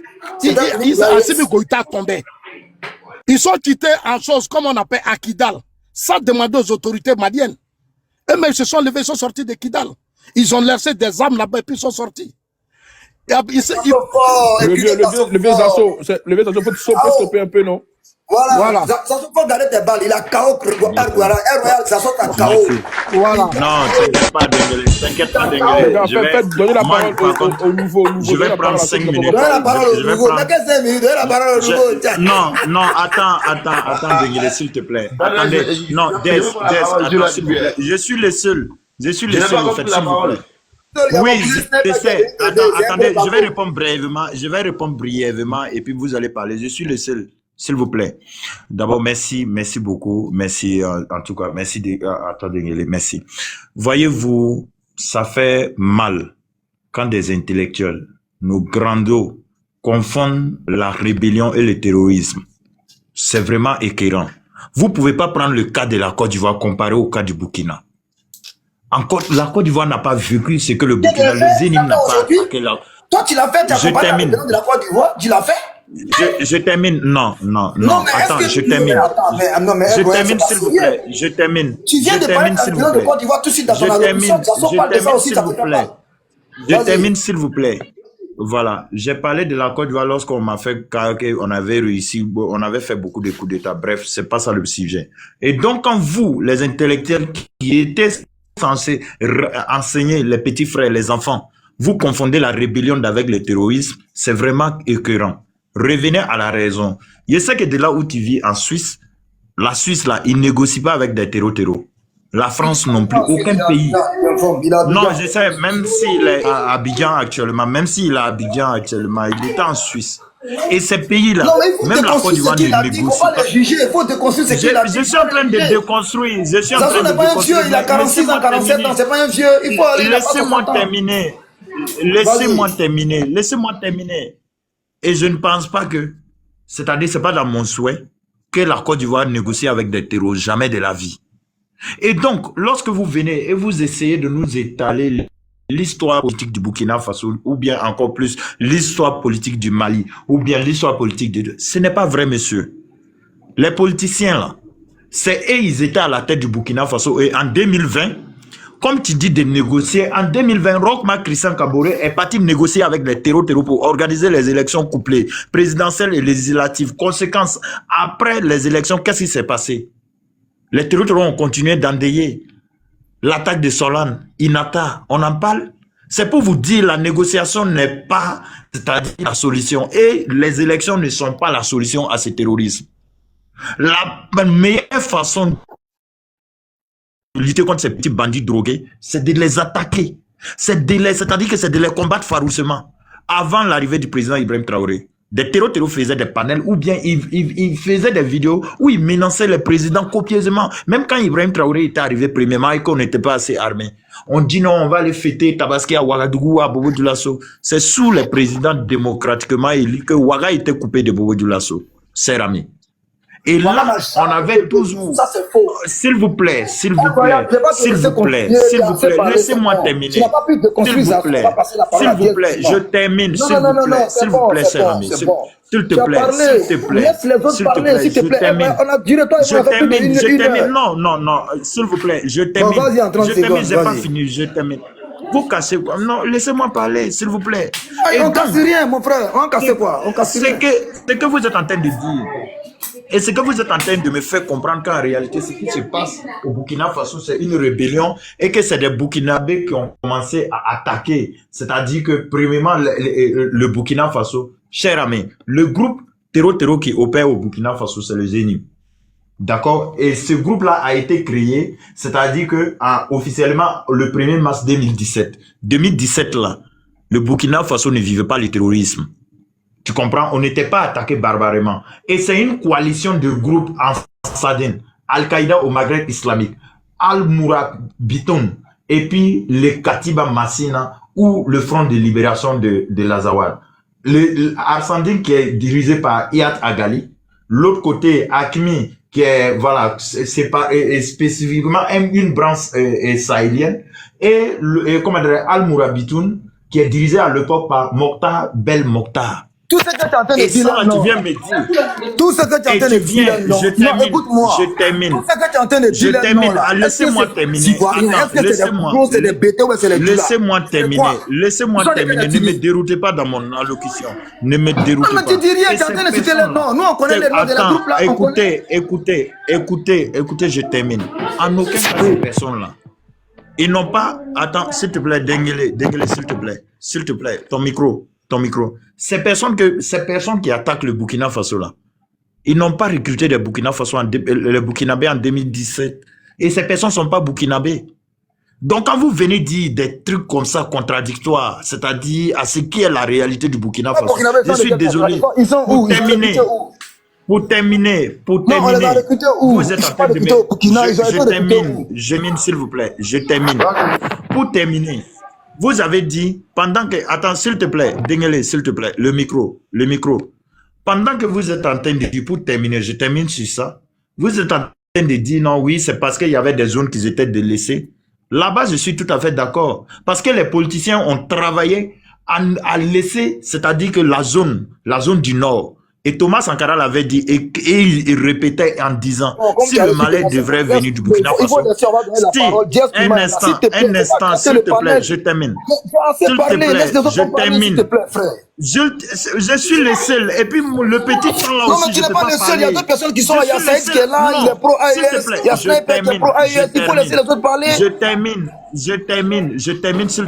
Assimi Goïta tombait. Ils sont quittés en chose comme on appelle à Kidal, sans demander aux autorités maliennes. Eux, mais ils se sont levés, ils sont sortis de Kidal. Ils ont laissé des armes là-bas et puis ils sont sortis. Le vieux Zasso, il faut stopper un peu, non? Voilà. Ça se peut garder tes balles. Il a KO Royal, ça saute à KO. Voilà. Non, t'inquiète pas, Dengele. Donner la parole au nouveau. Je vais prendre 5 minutes. Donner la parole au nouveau. Donner la parole au nouveau. Non, attends, Dengele, s'il te plaît. Attendez. Non, Des, attends, s'il vous plaît. Je suis le seul. Je suis Je le n'ai seul, pas au compris fait, la s'il vous parole. plaît. Oui, je sais. Attendez, je vais répondre brièvement. Je vais répondre brièvement et puis vous allez parler. Je suis le seul, s'il vous plaît. D'abord, merci beaucoup. Merci, en tout cas, merci. Attendez, merci. Voyez-vous, ça fait mal quand des intellectuels, nos grandos, confondent la rébellion et le terrorisme. C'est vraiment écœurant. Vous ne pouvez pas prendre le cas de la Côte d'Ivoire comparé au cas du Burkina. La Côte d'Ivoire n'a pas vécu ce que le Burkina, le Zénime n'a pas attaqué là. Toi, tu l'as fait, tu as comparé la rébellion de la Côte d'Ivoire, tu l'as fait? Je termine. Non. Non, mais Attends, je termine. Je termine, s'il vous plaît. Je termine. Tu viens de parler de la rébellion de Côte d'Ivoire tout de suite dans ton allocution. Je termine, s'il vous plaît. Je termine, s'il vous plaît. Voilà, j'ai parlé de la Côte d'Ivoire lorsqu'on m'a fait, on avait réussi, on avait fait beaucoup de coups d'État. Bref, c'est pas ça le sujet. Et donc, quand vous, les intellectuels qui étaient censés enseigner les petits frères, les enfants, vous confondez la rébellion avec le terrorisme, c'est vraiment écœurant. Revenez à la raison. Je sais que de là où tu vis en Suisse, la Suisse là, ils négocient pas avec des terreaux. La France non plus, aucun pays. Non, je sais, même s'il est à Abidjan actuellement, il était en Suisse. Et ces pays-là, même la Côte d'Ivoire ne négocie pas. Il faut déconstruire ce qu'il a dit. Je suis en train de déconstruire. Je suis en Ça train de n'est pas un vieux, déconstruire. il a 46 ans, 47 ans, c'est pas un vieux. Il faut aller. Laissez-moi terminer. Laissez-moi terminer. Et je ne pense pas que, c'est-à-dire, c'est pas dans mon souhait que la Côte d'Ivoire négocie avec des terreaux, jamais de la vie. Et donc, lorsque vous venez et vous essayez de nous étaler l'histoire politique du Burkina Faso, ou bien encore plus l'histoire politique du Mali, ou bien l'histoire politique de... Ce n'est pas vrai, monsieur. Les politiciens, là, c'est eux, ils étaient à la tête du Burkina Faso. Et en 2020, comme tu dis de négocier, en 2020, Roch-Marc Christian Kaboré est parti négocier avec les terreaux pour organiser les élections couplées, présidentielles et législatives. Conséquence, après les élections, qu'est-ce qui s'est passé? Les terreaux ont continué d'endayer l'attaque de Solane, Inata, on en parle. C'est pour vous dire, la négociation n'est pas, c'est-à-dire la solution. Et les élections ne sont pas la solution à ce terrorisme. La meilleure façon de lutter contre ces petits bandits drogués, c'est de les attaquer. C'est-à-dire que c'est de les combattre farouchement. Avant l'arrivée du président Ibrahim Traoré, des terreaux faisaient des panels ou bien ils faisaient des vidéos où ils menaçaient les présidents copieusement. Même quand Ibrahim Traoré était arrivé premièrement et qu'on n'était pas assez armé. On dit non, on va aller fêter Tabaski à Ouagadougou, à Bobo Dioulasso. C'est sous les présidents démocratiquement élus que Ouaga était coupé de Bobo Dioulasso. C'est Rami. Et là, on avait toujours... Ça, c'est faux. S'il vous plaît, laissez-moi terminer. Tu n'as pas pu déconstruire ça. S'il vous plaît, je termine, s'il vous plaît, cher ami. S'il te plaît, Laisse les autres parler, s'il te plaît. On a duré toi et moi, je termine. Non, s'il vous plaît, je termine. J'ai pas fini, je termine. Vous cassez quoi? Non, laissez-moi parler, s'il vous plaît. On casse rien, mon frère. On casse quoi? On casse rien. C'est que vous êtes en train de dire. Et ce que vous êtes en train de me faire comprendre qu'en réalité, ce qui se passe au Burkina Faso, c'est une rébellion et que c'est des Burkinabés qui ont commencé à attaquer. C'est-à-dire que, premièrement, le Burkina Faso, cher ami, le groupe terreau qui opère au Burkina Faso, c'est le Zénime. D'accord? Et ce groupe-là a été créé, c'est-à-dire que, officiellement, le 1er mars 2017. 2017, là, le Burkina Faso ne vivait pas le terrorisme. Tu comprends? On n'était pas attaqué barbarément. Et c'est une coalition de groupes en Sadine, Al-Qaïda au Maghreb islamique, Al-Mourad Bitoun, et puis les Katiba Massina ou le Front de libération de l'Azawad. Arsandine qui est dirigé par Iyad Agali, l'autre côté Akmi qui est, voilà, c'est pas spécifiquement une branche sahélienne, et comment dire, Al-Mourad Bitoun qui est dirigé à l'époque par Mokhtar Bel Mokhtar. Tout ce que tu es en train de dire, tu viens me dire. Tout ce que tu es en train de dire, non, écoute-moi. Je termine. Tout ce que tu es en train de dire, je termine. Laissez-moi terminer. Laissez-moi terminer. Laissez-moi terminer. Ne me déroutez pas dans mon allocution. Ne me déroutez pas. Non, mais tu dis rien, tu es en train de citer les noms. Nous, on connaît les noms de la groupe là. Écoutez, je termine. En aucun cas, ces personnes-là, ils n'ont pas... Attends, s'il te plaît, Denguele, s'il te plaît, ton micro. Ces personnes qui attaquent le Burkina Faso là, ils n'ont pas recruté des Burkina Faso les Burkinabés en 2017. Et ces personnes ne sont pas Burkinabés. Donc, quand vous venez dire des trucs comme ça contradictoires, c'est-à-dire à ce qui est la réalité du Burkina Faso, je suis désolé. Ils sont où? Pour terminer, vous êtes en train de je termine, s'il vous plaît, je termine. Pour terminer, vous avez dit, pendant que, attends, s'il te plaît, Dengele, s'il te plaît, le micro. Pendant que vous êtes en train de dire, pour terminer, je termine sur ça, vous êtes en train de dire, non, oui, c'est parce qu'il y avait des zones qui étaient délaissées. Là-bas, je suis tout à fait d'accord. Parce que les politiciens ont travaillé à laisser, c'est-à-dire que la zone du Nord, et Thomas Sankara l'avait dit, et il répétait en disant, si le Malais devrait venir du Burkina Faso, un instant, s'il te plaît, je termine. S'il te plaît, je termine. Je suis le seul. Et puis le petit temps là aussi, je ne peux pas parler. Il y a d'autres personnes qui sont là. Il y a Saïd qui est là, il est pro-AES. Il y a Sniper qui est pro-AES. Il faut laisser les autres parler. Je termine, s'il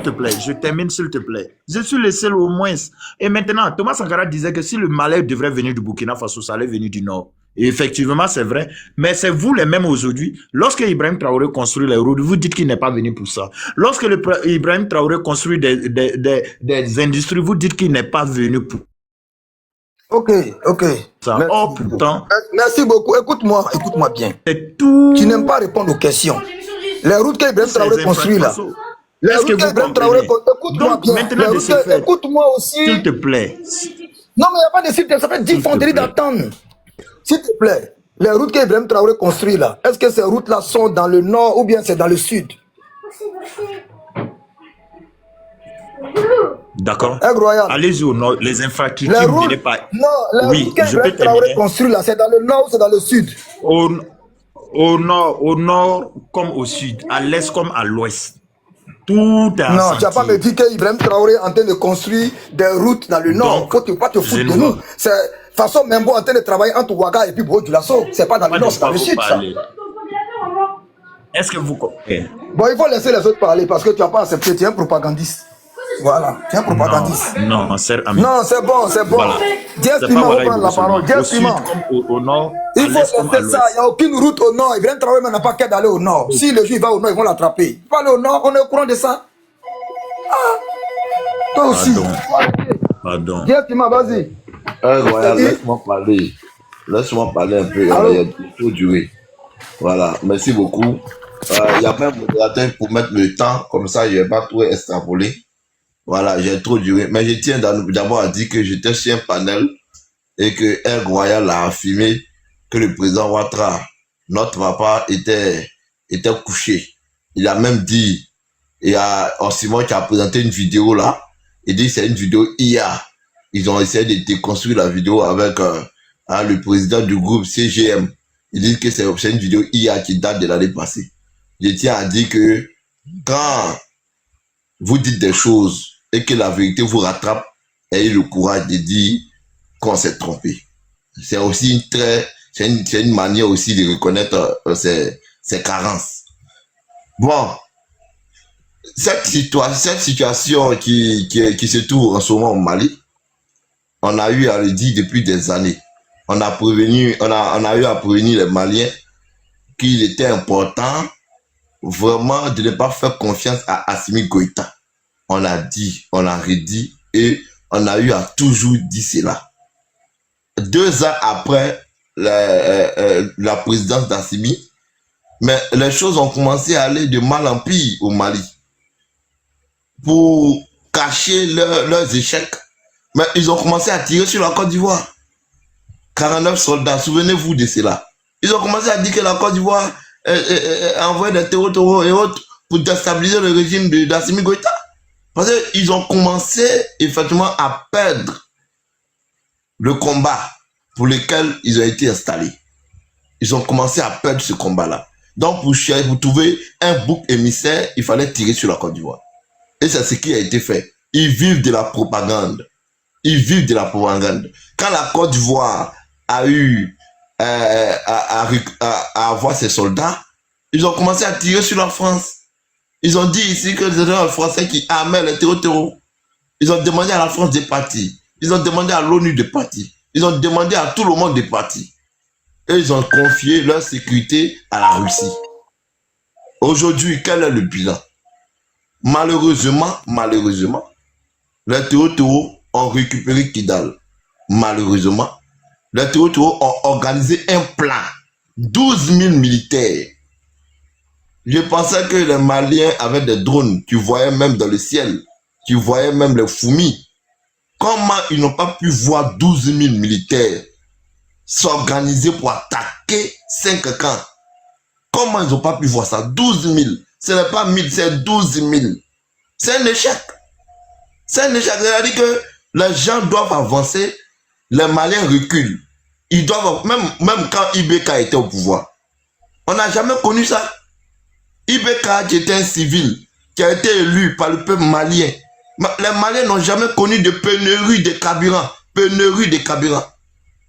te plaît. Je suis le seul au moins. Et maintenant, Thomas Sankara disait que si le Malais devrait venir du Burkina Faso, ça allait venir du Nord. Et effectivement, c'est vrai. Mais c'est vous les mêmes aujourd'hui. Lorsque Ibrahim Traoré construit les routes, vous dites qu'il n'est pas venu pour ça. Lorsque Ibrahim Traoré construit des industries, vous dites qu'il n'est pas venu pour Ok. ça. Pourtant. Merci beaucoup. Écoute-moi bien. Tout... Tu n'aimes pas répondre aux questions. Les routes qu'Ibrahim Traoré construit là. Les routes qu'Ibrahim Traoré construit. Écoute-moi bien. Écoute-moi aussi. S'il te plaît. Non, mais il n'y a pas de s'il te plaît. Ça fait 10 fonderies d'attendre. S'il te plaît, les routes qu'Ibrahim Traoré construit là, est-ce que ces routes-là sont dans le nord ou bien c'est dans le sud? D'accord. Incroyable. Allez-y au nord, les infrastructures les routes, ne pas. Non, les routes qu'Ibrahim Traoré construit là, c'est dans le nord ou c'est dans le sud? Au nord comme au sud, à l'est comme à l'ouest. Tout est non, tu n'as pas me dit qu'Ibrahim Traoré est en train de construire des routes dans le nord. Il ne faut pas te foutre de nous. C'est façon Membo en train de travailler entre Ouaga et puis Bourg-du-Lasso. C'est pas dans le nord, c'est dans le sud. Ça. Est-ce que vous comprenez? Bon, il faut laisser les autres parler parce que tu n'as pas accepté. Tu es un propagandiste. Voilà, tu es un propagandiste. Non, c'est bon. Voilà. Dieu-Piment va prendre la parole. Dieu-Piment. Au nord, il faut laisser ça. Il n'y a aucune route au nord. Ibrahim Traoré n'a pas qu'à d'aller au nord. Si le juif va au nord, ils vont l'attraper. Il va aller au nord, on est au courant de ça. Ah, toi aussi. Pardon. Dieu-Piment, vas-y. Voilà, laisse-moi parler. Laisse-moi parler un peu. Il y a trop duré. Voilà, merci beaucoup. Il y a pas un modérateur pour mettre le temps, comme ça, je ne vais pas tout extrapoler. Voilà, j'ai trop duré. Mais je tiens d'abord à dire que j'étais sur un panel et que Air Royal a affirmé que le président Ouattara, notre papa, était couché. Il a même dit, il y a Simon qui a présenté une vidéo là, il dit que c'est une vidéo IA. Ils ont essayé de déconstruire la vidéo avec le président du groupe CGM. Il dit que c'est une vidéo IA qui date de l'année passée. Je tiens à dire que quand vous dites des choses et que la vérité vous rattrape, ayez le courage de dire qu'on s'est trompé. C'est aussi une manière aussi de reconnaître ses carences. Bon, cette situation qui se trouve en ce moment au Mali, on a eu à le dire depuis des années. On a eu à prévenir les Maliens qu'il était important vraiment de ne pas faire confiance à Assimi Goïta. On a dit, on a redit et on a eu à toujours dire cela. 2 ans après la présidence d'Assimi, mais les choses ont commencé à aller de mal en pire au Mali. Pour cacher leurs échecs, mais ils ont commencé à tirer sur la Côte d'Ivoire. 49 soldats, souvenez-vous de cela. Ils ont commencé à dire que la Côte d'Ivoire a envoyé des terreaux et autres pour déstabiliser le régime d'Assimi Goïta. Parce qu'ils ont commencé effectivement à perdre le combat pour lequel ils ont été installés. Ils ont commencé à perdre ce combat-là. Donc pour trouver un bouc émissaire, il fallait tirer sur la Côte d'Ivoire. Et c'est ce qui a été fait. Ils vivent de la propagande. Ils vivent de la propagande. Quand la Côte d'Ivoire a eu à avoir ses soldats, ils ont commencé à tirer sur la France. Ils ont dit ici que c'était les Français qui armaient les terreaux. Ils ont demandé à la France de partir. Ils ont demandé à l'ONU de partir. Ils ont demandé à tout le monde de partir. Et ils ont confié leur sécurité à la Russie. Aujourd'hui, quel est le bilan? Malheureusement, les terreaux ont récupéré Kidal. Malheureusement, les terreaux ont organisé un plan. 12 000 militaires. Je pensais que les Maliens avaient des drones. Tu voyais même dans le ciel. Tu voyais même les fourmis. Comment ils n'ont pas pu voir 12 000 militaires s'organiser pour attaquer 5 camps? Comment ils n'ont pas pu voir ça? 12 000. Ce n'est pas 1000, c'est 12 000. C'est un échec. C'est un échec. C'est-à-dire que les gens doivent avancer, les Maliens reculent. Ils doivent, même quand Ibeka était au pouvoir, on n'a jamais connu ça. Ibeka, qui était un civil, qui a été élu par le peuple malien. Les Maliens n'ont jamais connu de pénurie de carburant. Pénurie de carburant.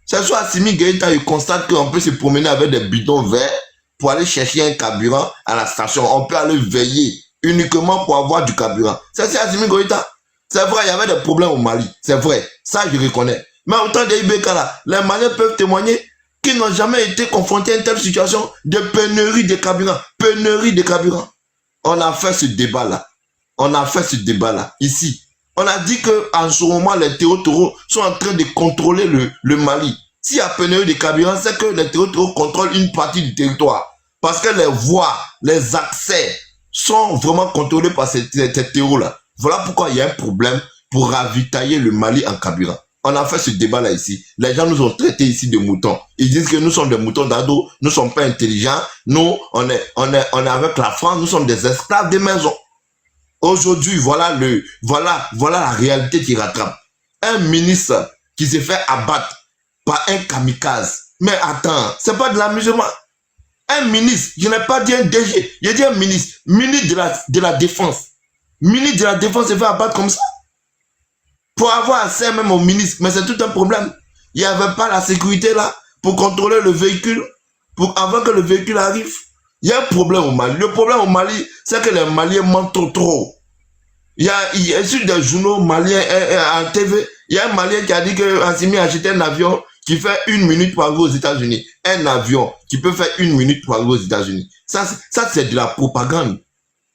C'est soit Assimi Goïta, il constate qu'on peut se promener avec des bidons verts pour aller chercher un carburant à la station. On peut aller veiller uniquement pour avoir du carburant. C'est Assimi Goïta. C'est vrai, il y avait des problèmes au Mali. C'est vrai. Ça, je reconnais. Mais autant des Ibeka là, les Maliens peuvent témoigner qu'ils n'ont jamais été confrontés à une telle situation de pénurie de carburant. Pénurie de carburant. On a fait ce débat là. On a fait ce débat là, ici. On a dit qu'en ce moment, les terreaux sont en train de contrôler le Mali. S'il y a pénurie de carburant, c'est que les terreaux contrôlent une partie du territoire. Parce que les voies, les accès sont vraiment contrôlés par ces terreaux là. Voilà pourquoi il y a un problème pour ravitailler le Mali en carburant. On a fait ce débat-là ici. Les gens nous ont traités ici de moutons. Ils disent que nous sommes des moutons d'ado, nous ne sommes pas intelligents. Nous, on est avec la France, nous sommes des esclaves des maisons. Aujourd'hui, voilà la réalité qui rattrape. Un ministre qui s'est fait abattre par un kamikaze. Mais attends, c'est pas de l'amusement. Un ministre, je n'ai pas dit un DG, j'ai dit un ministre de la défense. Ministre de la défense s'est fait abattre comme ça. Pour avoir accès même au ministre, mais c'est tout un problème. Il n'y avait pas la sécurité là pour contrôler le véhicule, avant que le véhicule arrive. Il y a un problème au Mali. Le problème au Mali, c'est que les Maliens mentent trop. Il y a sur des journaux maliens en TV, il y a un Malien qui a dit que Assimi a acheté un avion qui fait 1 minute pour arriver aux États-Unis. Un avion qui peut faire 1 minute pour arriver aux États-Unis. Ça c'est de la propagande.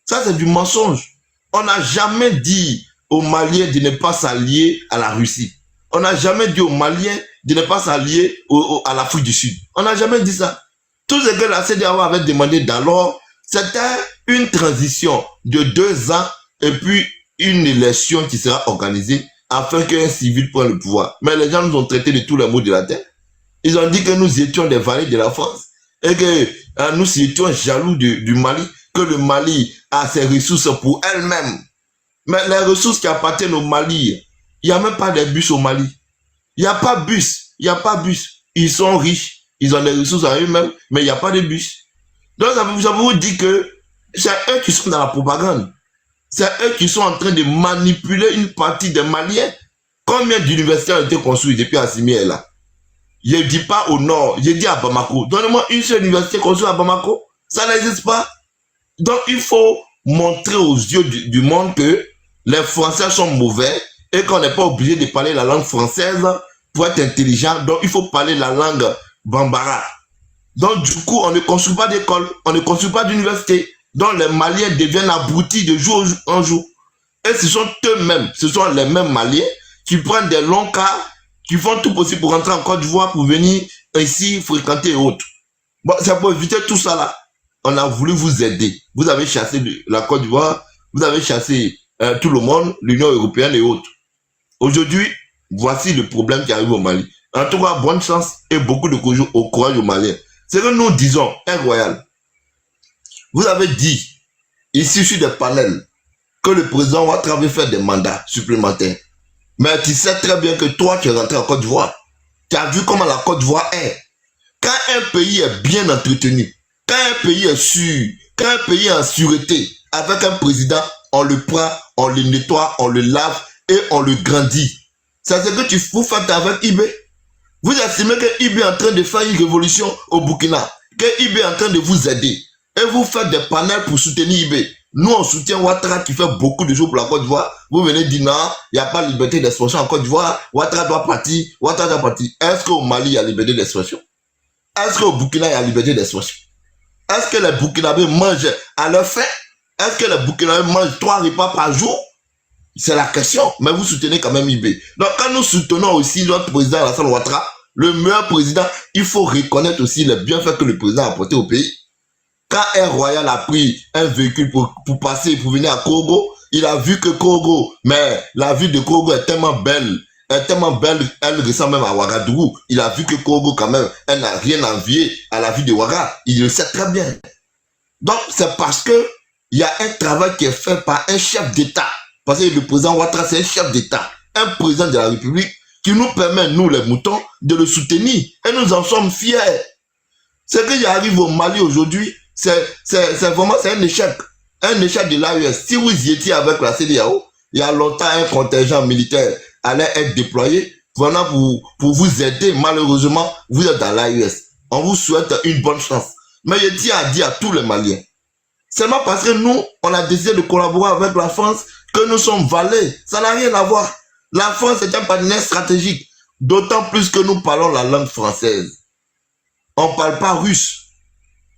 Ça, c'est du mensonge. On n'a jamais dit aux Maliens de ne pas s'allier à la Russie. On n'a jamais dit aux Maliens de ne pas s'allier à l'Afrique du Sud. On n'a jamais dit ça. Tout ce que la CEDEAO avait demandé d'alors, c'était une transition de 2 ans et puis une élection qui sera organisée afin qu'un civil prenne le pouvoir. Mais les gens nous ont traités de tous les maux de la terre. Ils ont dit que nous étions des valets de la France et que nous étions jaloux du Mali, que le Mali a ses ressources pour elle-même. Mais les ressources qui appartiennent au Mali, il n'y a même pas de bus au Mali. Il n'y a pas de bus. Il n'y a pas de bus. Ils sont riches. Ils ont des ressources à eux-mêmes, mais il n'y a pas de bus. Donc, ça vous dit que c'est eux qui sont dans la propagande. C'est eux qui sont en train de manipuler une partie des Maliens. Combien d'universités ont été construites depuis Assimi est là? Je ne dis pas au nord, je dis à Bamako. Donnez-moi une seule université construite à Bamako. Ça n'existe pas. Donc, il faut montrer aux yeux du monde que les Français sont mauvais et qu'on n'est pas obligé de parler la langue française pour être intelligent. Donc, il faut parler la langue bambara. Donc, du coup, on ne construit pas d'école, on ne construit pas d'université. Donc, les Maliens deviennent abrutis de jour en jour. Et ce sont eux-mêmes, ce sont les mêmes Maliens qui prennent des longs cars, qui font tout possible pour rentrer en Côte d'Ivoire, pour venir ici fréquenter et autres. Bon, c'est pour éviter tout ça là. On a voulu vous aider. Vous avez chassé la Côte d'Ivoire, vous avez chassé tout le monde, l'Union européenne et autres. Aujourd'hui, voici le problème qui arrive au Mali. En tout cas, bonne chance et beaucoup de courage aux Maliens. C'est que nous disons, Royal, vous avez dit, ici sur des panels, que le président Ouattara veut faire des mandats supplémentaires. Mais tu sais très bien que toi, tu es rentré en Côte d'Ivoire. Tu as vu comment la Côte d'Ivoire est. Quand un pays est bien entretenu, quand un pays est sûr, quand un pays est en sûreté, avec un président, on le prend, on le nettoie, on le lave et on le grandit. C'est ce que vous faites avec IB. Vous estimez que IB est en train de faire une révolution au Burkina, que IB est en train de vous aider. Et vous faites des panels pour soutenir IB. Nous, on soutient Ouattara qui fait beaucoup de choses pour la Côte d'Ivoire. Vous venez dire non, il n'y a pas de liberté d'expression en Côte d'Ivoire. Ouattara doit partir, Ouattara doit partir. Est-ce qu'au Mali, il y a liberté d'expression? Est-ce qu'au Burkina, il y a liberté d'expression? Est-ce que les Burkinabés mangent à leur faim? Est-ce que les Burkinabés mangent 3 repas par jour? C'est la question. Mais vous soutenez quand même IB. Donc, quand nous soutenons aussi notre président Alassane Ouattara, le meilleur président, il faut reconnaître aussi les bienfaits que le président a apporté au pays. Quand Air Royal a pris un véhicule pour passer, pour venir à Kogo, il a vu que Kogo, mais la ville de Kogo est tellement belle, elle ressemble même à Ouagadougou. Il a vu que Kogo, quand même, elle n'a rien à envier à la ville de Ouaga. Il le sait très bien. Donc, c'est parce que il y a un travail qui est fait par un chef d'État. Parce que le président Ouattara, c'est un chef d'État, un président de la République qui nous permet, nous les moutons, de le soutenir. Et nous en sommes fiers. Ce qui arrive au Mali aujourd'hui, c'est vraiment un échec. Un échec de l'AES. Si vous y étiez avec la CEDEAO, il y a longtemps, un contingent militaire allait être déployé vraiment pour vous aider. Malheureusement, vous êtes dans l'AES. On vous souhaite une bonne chance. Mais je tiens à dire à tous les Maliens, seulement parce que nous, on a décidé de collaborer avec la France, que nous sommes valets. Ça n'a rien à voir. La France est un partenaire stratégique. D'autant plus que nous parlons la langue française. On ne parle pas russe.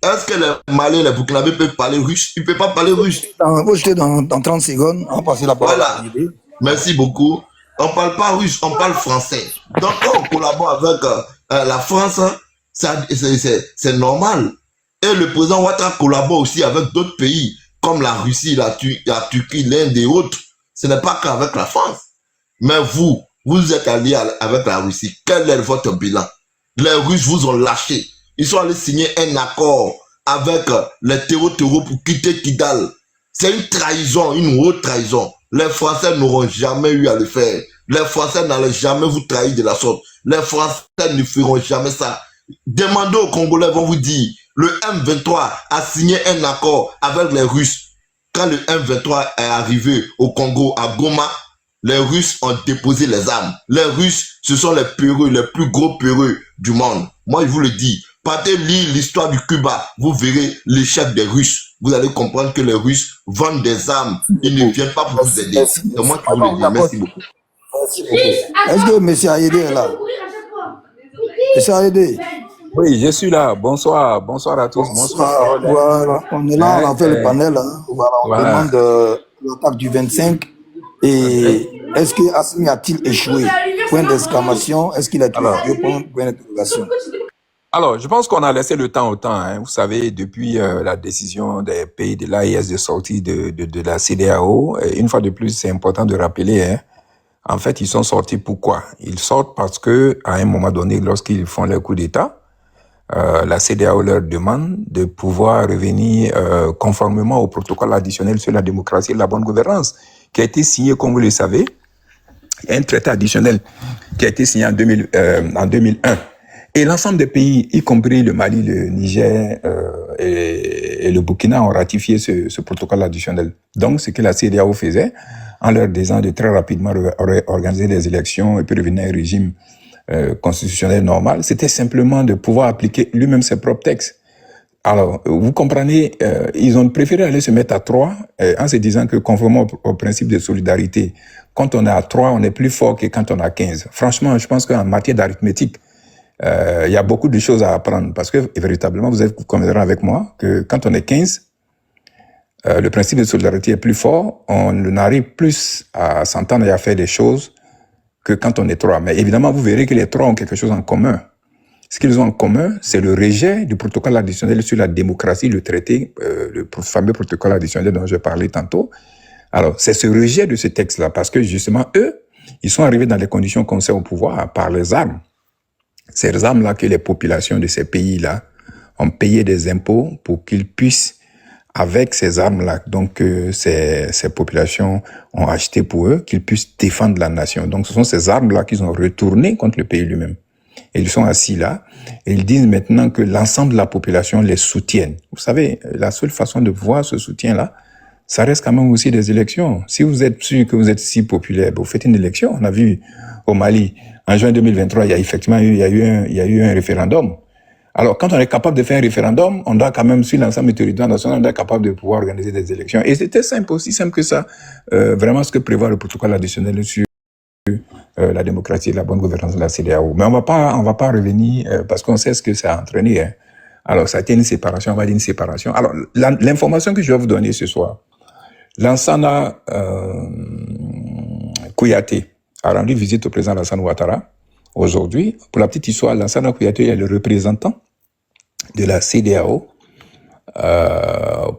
Est-ce que les Maliens, les Burkinabés peuvent parler russe? Ils ne peuvent pas parler russe. Vous jetez dans 30 secondes, on va passer la parole. Voilà. Merci beaucoup. On ne parle pas russe, on parle français. Donc, quand on collabore avec la France, c'est normal. Et le président Ouattara collabore aussi avec d'autres pays, comme la Russie, la Turquie, l'Inde et autres. Ce n'est pas qu'avec la France. Mais vous êtes alliés avec la Russie. Quel est votre bilan? Les Russes vous ont lâché. Ils sont allés signer un accord avec les terreaux pour quitter Kidal. C'est une trahison, une haute trahison. Les Français n'auront jamais eu à le faire. Les Français n'allaient jamais vous trahir de la sorte. Les Français ne feront jamais ça. Demandez aux Congolais, vont vous dire, le M23 a signé un accord avec les Russes. Quand le M23 est arrivé au Congo, à Goma, les Russes ont déposé les armes. Les Russes, ce sont les peureux, les plus gros peureux du monde. Moi, je vous le dis, partez lire l'histoire du Cuba, vous verrez l'échec des Russes. Vous allez comprendre que les Russes vendent des armes. Ils ne viennent pas pour vous aider. C'est moi qui vous le dis. Merci beaucoup. Est-ce que M. Ayede est là? M. Ayede. Oui, je suis là. Bonsoir. Bonsoir à tous. Bonsoir. Voilà. On est là, on a fait le panel. Hein. Voilà. On demande l'attaque du 25. Et est-ce que Assimi a-t-il échoué? Point d'exclamation. Est-ce qu'il a échoué? Point d'interrogation. Alors, je pense qu'on a laissé le temps au temps. Hein. Vous savez, depuis la décision des pays de l'AES de sortie de la CEDEAO, une fois de plus, c'est important de rappeler, hein, en fait, ils sont sortis pourquoi? Ils sortent parce que, à un moment donné, lorsqu'ils font leur coup d'État, la CEDEAO leur demande de pouvoir revenir conformément au protocole additionnel sur la démocratie et la bonne gouvernance, qui a été signé, comme vous le savez, un traité additionnel qui a été signé en 2001. Et l'ensemble des pays, y compris le Mali, le Niger et le Burkina, ont ratifié ce protocole additionnel. Donc, ce que la CEDEAO faisait, en leur disant de très rapidement organiser les élections et puis revenir à un régime constitutionnel normal, c'était simplement de pouvoir appliquer lui-même ses propres textes. Alors, vous comprenez, ils ont préféré aller se mettre à 3 en se disant que conformément au principe de solidarité, quand on est à 3, on est plus fort que quand on a 15. Franchement, je pense qu'en matière d'arithmétique, il y a beaucoup de choses à apprendre parce que véritablement, vous conviendrez avec moi que quand on est 15, le principe de solidarité est plus fort, on arrive plus à s'entendre et à faire des choses que quand on est 3. Mais évidemment, vous verrez que les 3 ont quelque chose en commun. Ce qu'ils ont en commun, c'est le rejet du protocole additionnel sur la démocratie, le traité, le fameux protocole additionnel dont je parlais tantôt. Alors, c'est ce rejet de ce texte-là, parce que justement, eux, ils sont arrivés dans les conditions qu'on sait au pouvoir par les armes. Ces armes-là que les populations de ces pays-là ont payé des impôts pour qu'ils puissent, avec ces armes-là, donc ces populations ont acheté pour eux, qu'ils puissent défendre la nation. Donc, ce sont ces armes-là qu'ils ont retournées contre le pays lui-même. Et ils sont assis là, et ils disent maintenant que l'ensemble de la population les soutienne. Vous savez, la seule façon de voir ce soutien-là, ça reste quand même aussi des élections. Si vous êtes sûr que vous êtes si populaire, vous faites une élection. On a vu au Mali, en juin 2023, il y a effectivement eu un référendum. Alors, quand on est capable de faire un référendum, on doit quand même, sur l'ensemble du territoire national, on doit être capable de pouvoir organiser des élections. Et c'était simple, aussi simple que ça, vraiment ce que prévoit le protocole additionnel sur la démocratie et la bonne gouvernance de la CEDEAO. Mais on va pas revenir, parce qu'on sait ce que ça a entraîné. Hein. Alors, ça a été une séparation, on va dire une séparation. Alors, l'information que je vais vous donner ce soir, Lansana Kouyaté a rendu visite au président Alassane Ouattara aujourd'hui. Pour la petite histoire, Lansana Kouyaté est le représentant de la CEDEAO par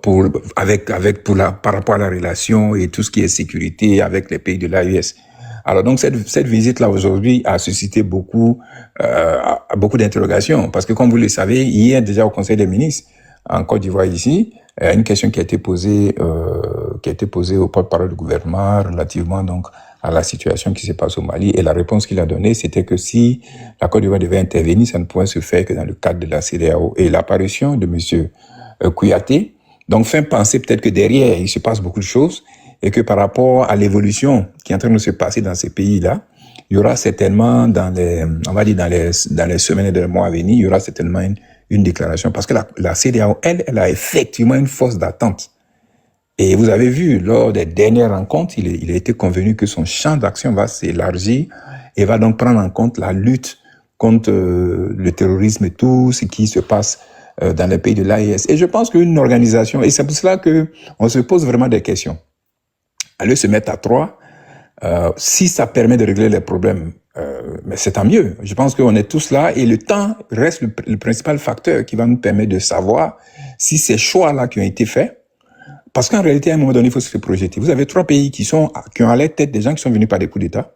rapport à la relation et tout ce qui est sécurité avec les pays de l'AES. Alors donc cette visite-là aujourd'hui a suscité beaucoup d'interrogations parce que comme vous le savez, hier déjà au Conseil des ministres en Côte d'Ivoire ici, une question qui a été posée au porte-parole du gouvernement relativement donc à la situation qui se passe au Mali, et la réponse qu'il a donnée, c'était que si la Côte d'Ivoire devait intervenir, ça ne pouvait se faire que dans le cadre de la CEDEAO. Et l'apparition de monsieur Kouyaté donc fait penser peut-être que derrière il se passe beaucoup de choses et que par rapport à l'évolution qui est en train de se passer dans ces pays-là, il y aura certainement dans les semaines et les mois à venir, il y aura certainement une déclaration parce que la CEDEAO, elle a effectivement une force d'attente. Et vous avez vu, lors des dernières rencontres, il a été convenu que son champ d'action va s'élargir et va donc prendre en compte la lutte contre le terrorisme et tout ce qui se passe dans les pays de l'AES. Et je pense qu'une organisation, et c'est pour cela que on se pose vraiment des questions. Aller se mettre à 3, si ça permet de régler les problèmes, mais c'est tant mieux. Je pense qu'on est tous là et le temps reste le principal facteur qui va nous permettre de savoir si ces choix-là qui ont été faits, parce qu'en réalité, à un moment donné, il faut se projeter. Vous avez 3 pays qui ont à leur tête des gens qui sont venus par des coups d'État.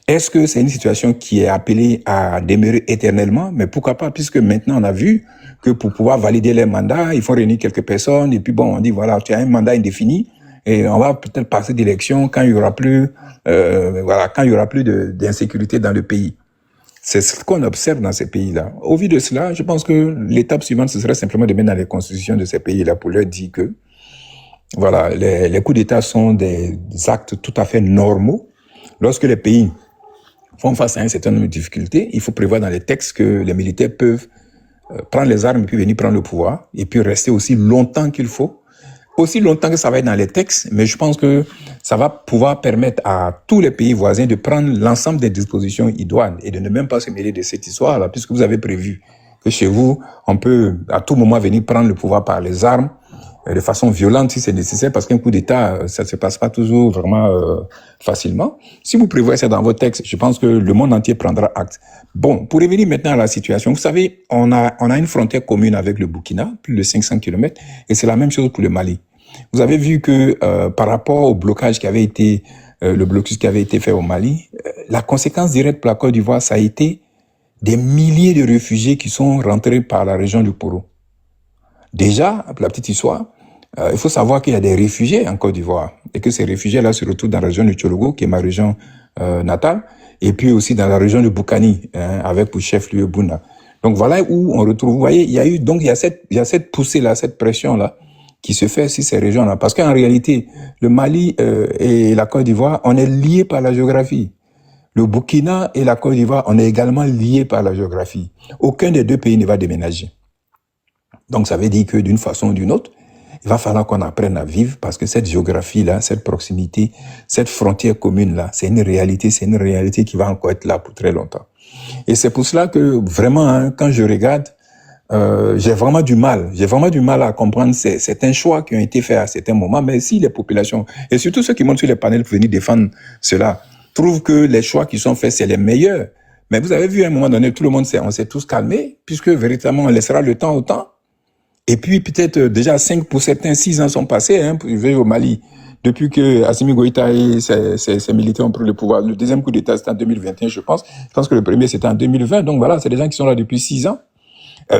Est-ce que c'est une situation qui est appelée à demeurer éternellement? Mais pourquoi pas, puisque maintenant on a vu que pour pouvoir valider les mandats, il faut réunir quelques personnes et puis bon, on dit voilà, tu as un mandat indéfini et on va peut-être passer d'élection quand il y aura plus, d'insécurité dans le pays. C'est ce qu'on observe dans ces pays-là. Au vu de cela, je pense que l'étape suivante, ce serait simplement de mettre dans les constitutions de ces pays-là pour leur dire que voilà, les coups d'État sont des actes tout à fait normaux. Lorsque les pays font face à un certain nombre de difficultés, il faut prévoir dans les textes que les militaires peuvent prendre les armes et puis venir prendre le pouvoir et puis rester aussi longtemps qu'il faut. Aussi longtemps que ça va être dans les textes, mais je pense que ça va pouvoir permettre à tous les pays voisins de prendre l'ensemble des dispositions idoines et de ne même pas se mêler de cette histoire-là, puisque vous avez prévu que chez vous, on peut à tout moment venir prendre le pouvoir par les armes, de façon violente si c'est nécessaire, parce qu'un coup d'État, ça ne se passe pas toujours vraiment facilement. Si vous prévoyez ça dans vos textes, je pense que le monde entier prendra acte. Bon, pour revenir maintenant à la situation, vous savez, on a une frontière commune avec le Burkina, plus de 500 km, et c'est la même chose pour le Mali. Vous avez vu que par rapport au blocage qui avait été, le blocus qui avait été fait au Mali, la conséquence directe pour la Côte d'Ivoire, ça a été des milliers de réfugiés qui sont rentrés par la région du Poro. Déjà, pour la petite histoire, il faut savoir qu'il y a des réfugiés en Côte d'Ivoire et que ces réfugiés-là se retrouvent dans la région du Tchologo, qui est ma région natale, et puis aussi dans la région de Boukani, avec pour chef-lieu Bouna. Donc voilà où on retrouve, vous voyez, il y a cette poussée-là, cette pression-là, qui se fait sur ces régions-là. Parce qu'en réalité, le Mali et la Côte d'Ivoire, on est liés par la géographie. Le Burkina et la Côte d'Ivoire, on est également liés par la géographie. Aucun des deux pays ne va déménager. Donc ça veut dire que d'une façon ou d'une autre, il va falloir qu'on apprenne à vivre parce que cette géographie-là, cette proximité, cette frontière commune-là, c'est une réalité qui va encore être là pour très longtemps. Et c'est pour cela que vraiment, quand je regarde, j'ai vraiment du mal à comprendre certains choix qui ont été faits à certains moments, mais si les populations, et surtout ceux qui montent sur les panels pour venir défendre cela, trouvent que les choix qui sont faits, c'est les meilleurs. Mais vous avez vu à un moment donné, tout le monde on s'est tous calmés, puisque véritablement on laissera le temps au temps. Et puis peut-être déjà 5 pour certains, 6 ans sont passés, pour vivre au Mali. Depuis que Assimi Goïta et ses militaires ont pris le pouvoir. Le deuxième coup d'État, c'était en 2021, je pense. Je pense que le premier, c'était en 2020. Donc voilà, c'est des gens qui sont là depuis 6 ans.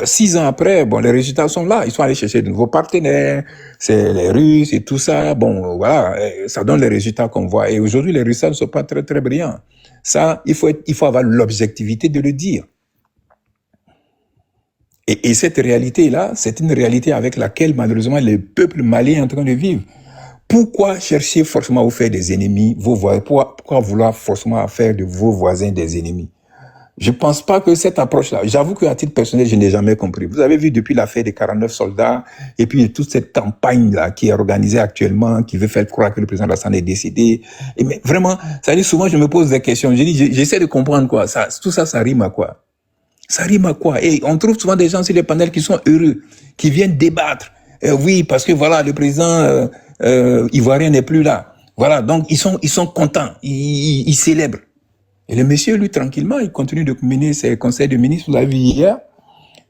6 ans après, bon, les résultats sont là. Ils sont allés chercher de nouveaux partenaires. C'est les Russes et tout ça. Bon, voilà, ça donne les résultats qu'on voit. Et aujourd'hui, les résultats ne sont pas très, très brillants. Ça, il faut avoir l'objectivité de le dire. Et cette réalité-là, c'est une réalité avec laquelle, malheureusement, le peuple malien est en train de vivre. Pourquoi chercher forcément à vous faire des ennemis, vos voisins? Pourquoi vouloir forcément faire de vos voisins des ennemis? Je pense pas que cette approche-là, j'avoue qu'à titre personnel, je n'ai jamais compris. Vous avez vu depuis l'affaire des 49 soldats, et puis toute cette campagne-là qui est organisée actuellement, qui veut faire croire que le président Alassane est décédé. Et mais vraiment, ça dit souvent, je me pose des questions. J'essaie de comprendre quoi. Tout ça, ça rime à quoi? Ça rime à quoi? Et on trouve souvent des gens sur les panels qui sont heureux, qui viennent débattre. Oui, parce que voilà, le président ivoirien n'est plus là. Voilà, donc ils sont contents, ils célèbrent. Et le monsieur, lui, tranquillement, il continue de mener ses conseils de ministres. Vous l'avez vu hier.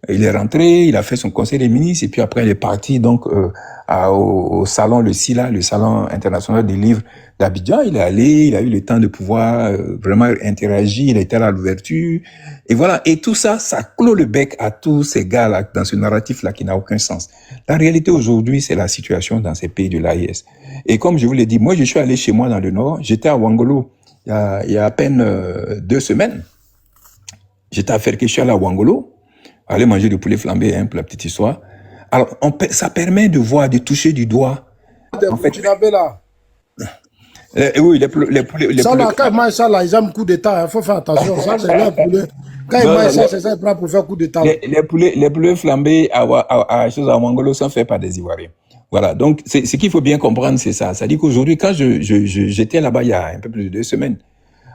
Il est rentré, il a fait son conseil des ministres, et puis après, il est parti donc au salon, le SILA, le Salon international des livres d'Abidjan. Il est allé, il a eu le temps de pouvoir vraiment interagir, il était à l'ouverture. Et voilà, et tout ça, ça clôt le bec à tous ces gars-là, dans ce narratif-là qui n'a aucun sens. La réalité aujourd'hui, c'est la situation dans ces pays de l'AES. Et comme je vous l'ai dit, moi, je suis allé chez moi dans le Nord, j'étais à Ouangolo il y a à peine 2 semaines. J'étais à Ferké, je suis allé à Ouangolo, aller manger du poulet flambé, hein, pour la petite histoire. Alors, ça permet de voir, de toucher du doigt. En fait, là. oui, les poulets. Ça, là, quand ils mangent ça, là, ils aiment coup d'état. Il faut faire attention. Ça, c'est leur poulet. Quand ils mangent ça, c'est ça, ils prennent pour faire coup d'état. Les poulets flambés à Ouangolo sont faits par des Ivoiriens. Voilà. Donc, ce qu'il faut bien comprendre, c'est ça. Ça dit qu'aujourd'hui, quand j'étais là-bas il y a un peu plus de 2 semaines,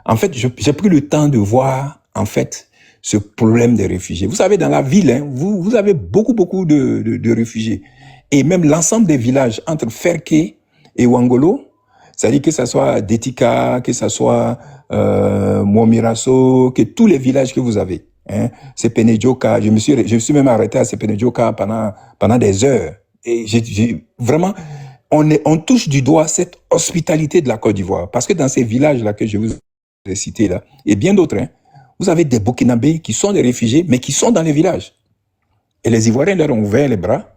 en fait, j'ai pris le temps de voir, en fait, ce problème des réfugiés. Vous savez, dans la ville, hein, vous avez beaucoup de réfugiés. Et même l'ensemble des villages entre Ferké et Ouangolo, c'est-à-dire que ça soit Detika, que ça soit Momirasso, que tous les villages que vous avez, hein, Sepenedjoka, je me suis même arrêté à Sepenedjoka pendant des heures. Et vraiment, on touche du doigt cette hospitalité de la Côte d'Ivoire. Parce que dans ces villages-là que je vous ai cités là, et bien d'autres, hein, vous avez des Burkinabés qui sont des réfugiés, mais qui sont dans les villages. Et les Ivoiriens leur ont ouvert les bras.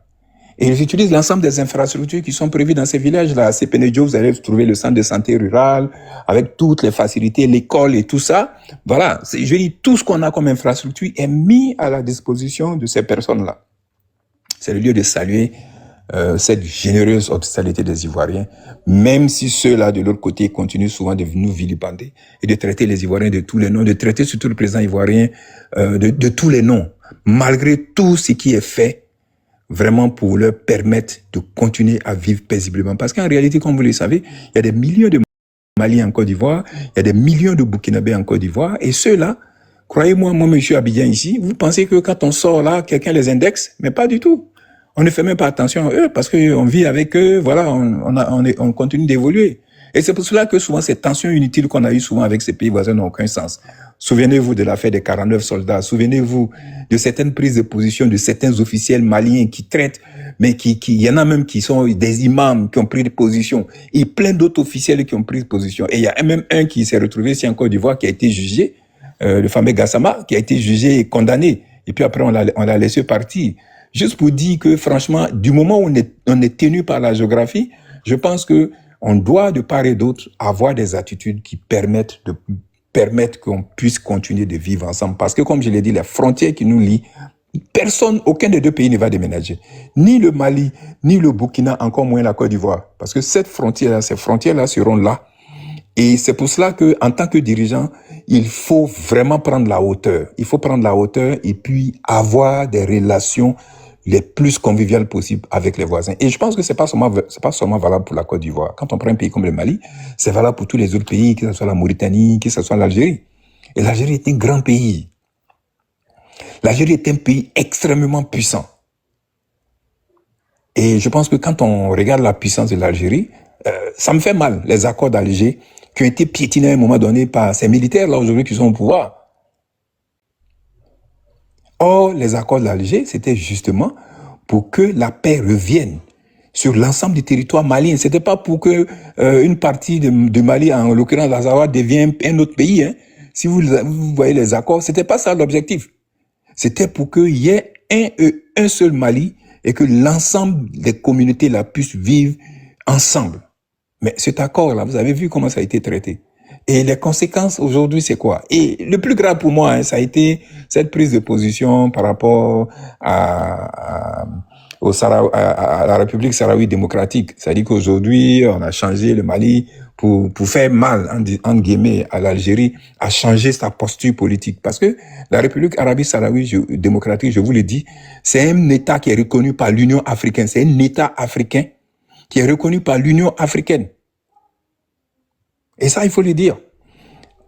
Et ils utilisent l'ensemble des infrastructures qui sont prévues dans ces villages-là. À Sepenedjo, vous allez trouver le centre de santé rural, avec toutes les facilités, l'école et tout ça. Voilà, je dis, tout ce qu'on a comme infrastructure est mis à la disposition de ces personnes-là. C'est le lieu de saluer cette généreuse hospitalité des Ivoiriens, même si ceux-là de l'autre côté continuent souvent de nous vilipender et de traiter les Ivoiriens de tous les noms, de traiter surtout le président ivoirien de tous les noms, malgré tout ce qui est fait vraiment pour leur permettre de continuer à vivre paisiblement. Parce qu'en réalité, comme vous le savez, il y a des millions de Maliens en Côte d'Ivoire, il y a des millions de Burkinabés en Côte d'Ivoire, et ceux-là, croyez-moi, moi, monsieur Abidjan ici, vous pensez que quand on sort là, quelqu'un les indexe, mais pas du tout. On ne fait même pas attention à eux parce qu'on vit avec eux, voilà, on continue d'évoluer. Et c'est pour cela que souvent ces tensions inutiles qu'on a eues souvent avec ces pays voisins n'ont aucun sens. Souvenez-vous de l'affaire des 49 soldats, souvenez-vous de certaines prises de position de certains officiels maliens qui traitent, mais il y en a même qui sont des imams qui ont pris des positions, et plein d'autres officiels qui ont pris position. Et il y a même un qui s'est retrouvé ici en Côte d'Ivoire qui a été jugé, le fameux Gassama, qui a été jugé et condamné. Et puis après, on l'a laissé partir. Juste pour dire que, franchement, du moment où on est tenu par la géographie, je pense que on doit, de part et d'autre, avoir des attitudes qui permettent qu'on puisse continuer de vivre ensemble. Parce que, comme je l'ai dit, les frontières qui nous lient, aucun des deux pays ne va déménager. Ni le Mali, ni le Burkina, encore moins la Côte d'Ivoire. Parce que ces frontières-là seront là. Et c'est pour cela que, en tant que dirigeant, il faut vraiment prendre la hauteur. Il faut prendre la hauteur et puis avoir des relations les plus conviviales possibles avec les voisins. Et je pense que c'est pas seulement valable pour la Côte d'Ivoire. Quand on prend un pays comme le Mali, c'est valable pour tous les autres pays, que ce soit la Mauritanie, que ce soit l'Algérie. Et l'Algérie est un grand pays. L'Algérie est un pays extrêmement puissant. Et je pense que quand on regarde la puissance de l'Algérie, ça me fait mal, les accords d'Alger qui ont été piétinés à un moment donné par ces militaires-là aujourd'hui qui sont au pouvoir. Or, les accords d'Alger, c'était justement pour que la paix revienne sur l'ensemble du territoire malien. C'était pas pour que une partie de Mali, en l'occurrence l'Azawad, devienne un autre pays. Hein. Si vous voyez les accords, c'était pas ça l'objectif. C'était pour qu'il y ait un seul Mali et que l'ensemble des communautés là puissent vivre ensemble. Mais cet accord-là, vous avez vu comment ça a été traité. Et les conséquences aujourd'hui, c'est quoi? Et le plus grave pour moi, hein, ça a été cette prise de position par rapport à la République sahraoui démocratique. C'est-à-dire qu'aujourd'hui, on a changé le Mali pour faire mal, entre guillemets, à l'Algérie, à changer sa posture politique. Parce que la République arabe sahraoui démocratique, je vous le dis, c'est un État qui est reconnu par l'Union africaine. C'est un État africain qui est reconnu par l'Union africaine. Et ça, il faut le dire.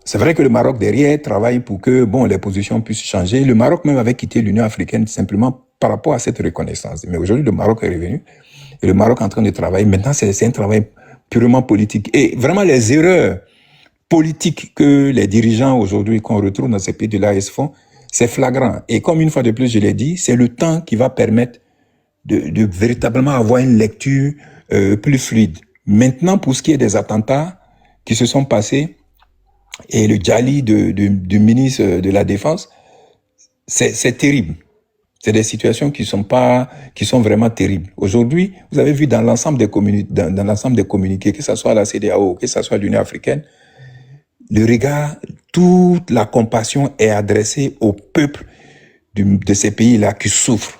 C'est vrai que le Maroc derrière travaille pour que, les positions puissent changer. Le Maroc même avait quitté l'Union africaine simplement par rapport à cette reconnaissance. Mais aujourd'hui, le Maroc est revenu et le Maroc est en train de travailler. Maintenant, c'est un travail purement politique. Et vraiment, les erreurs politiques que les dirigeants aujourd'hui, qu'on retrouve dans ces pays de l'AES font, c'est flagrant. Et comme une fois de plus, je l'ai dit, c'est le temps qui va permettre de véritablement avoir une lecture plus fluide. Maintenant, pour ce qui est des attentats qui se sont passés, et le Djali du ministre de la Défense, c'est terrible. C'est des situations qui sont vraiment terribles. Aujourd'hui, vous avez vu dans l'ensemble des communiqués, que ce soit la CEDEAO, que ce soit l'Union africaine, le regard, toute la compassion est adressée au peuple de ces pays-là qui souffrent.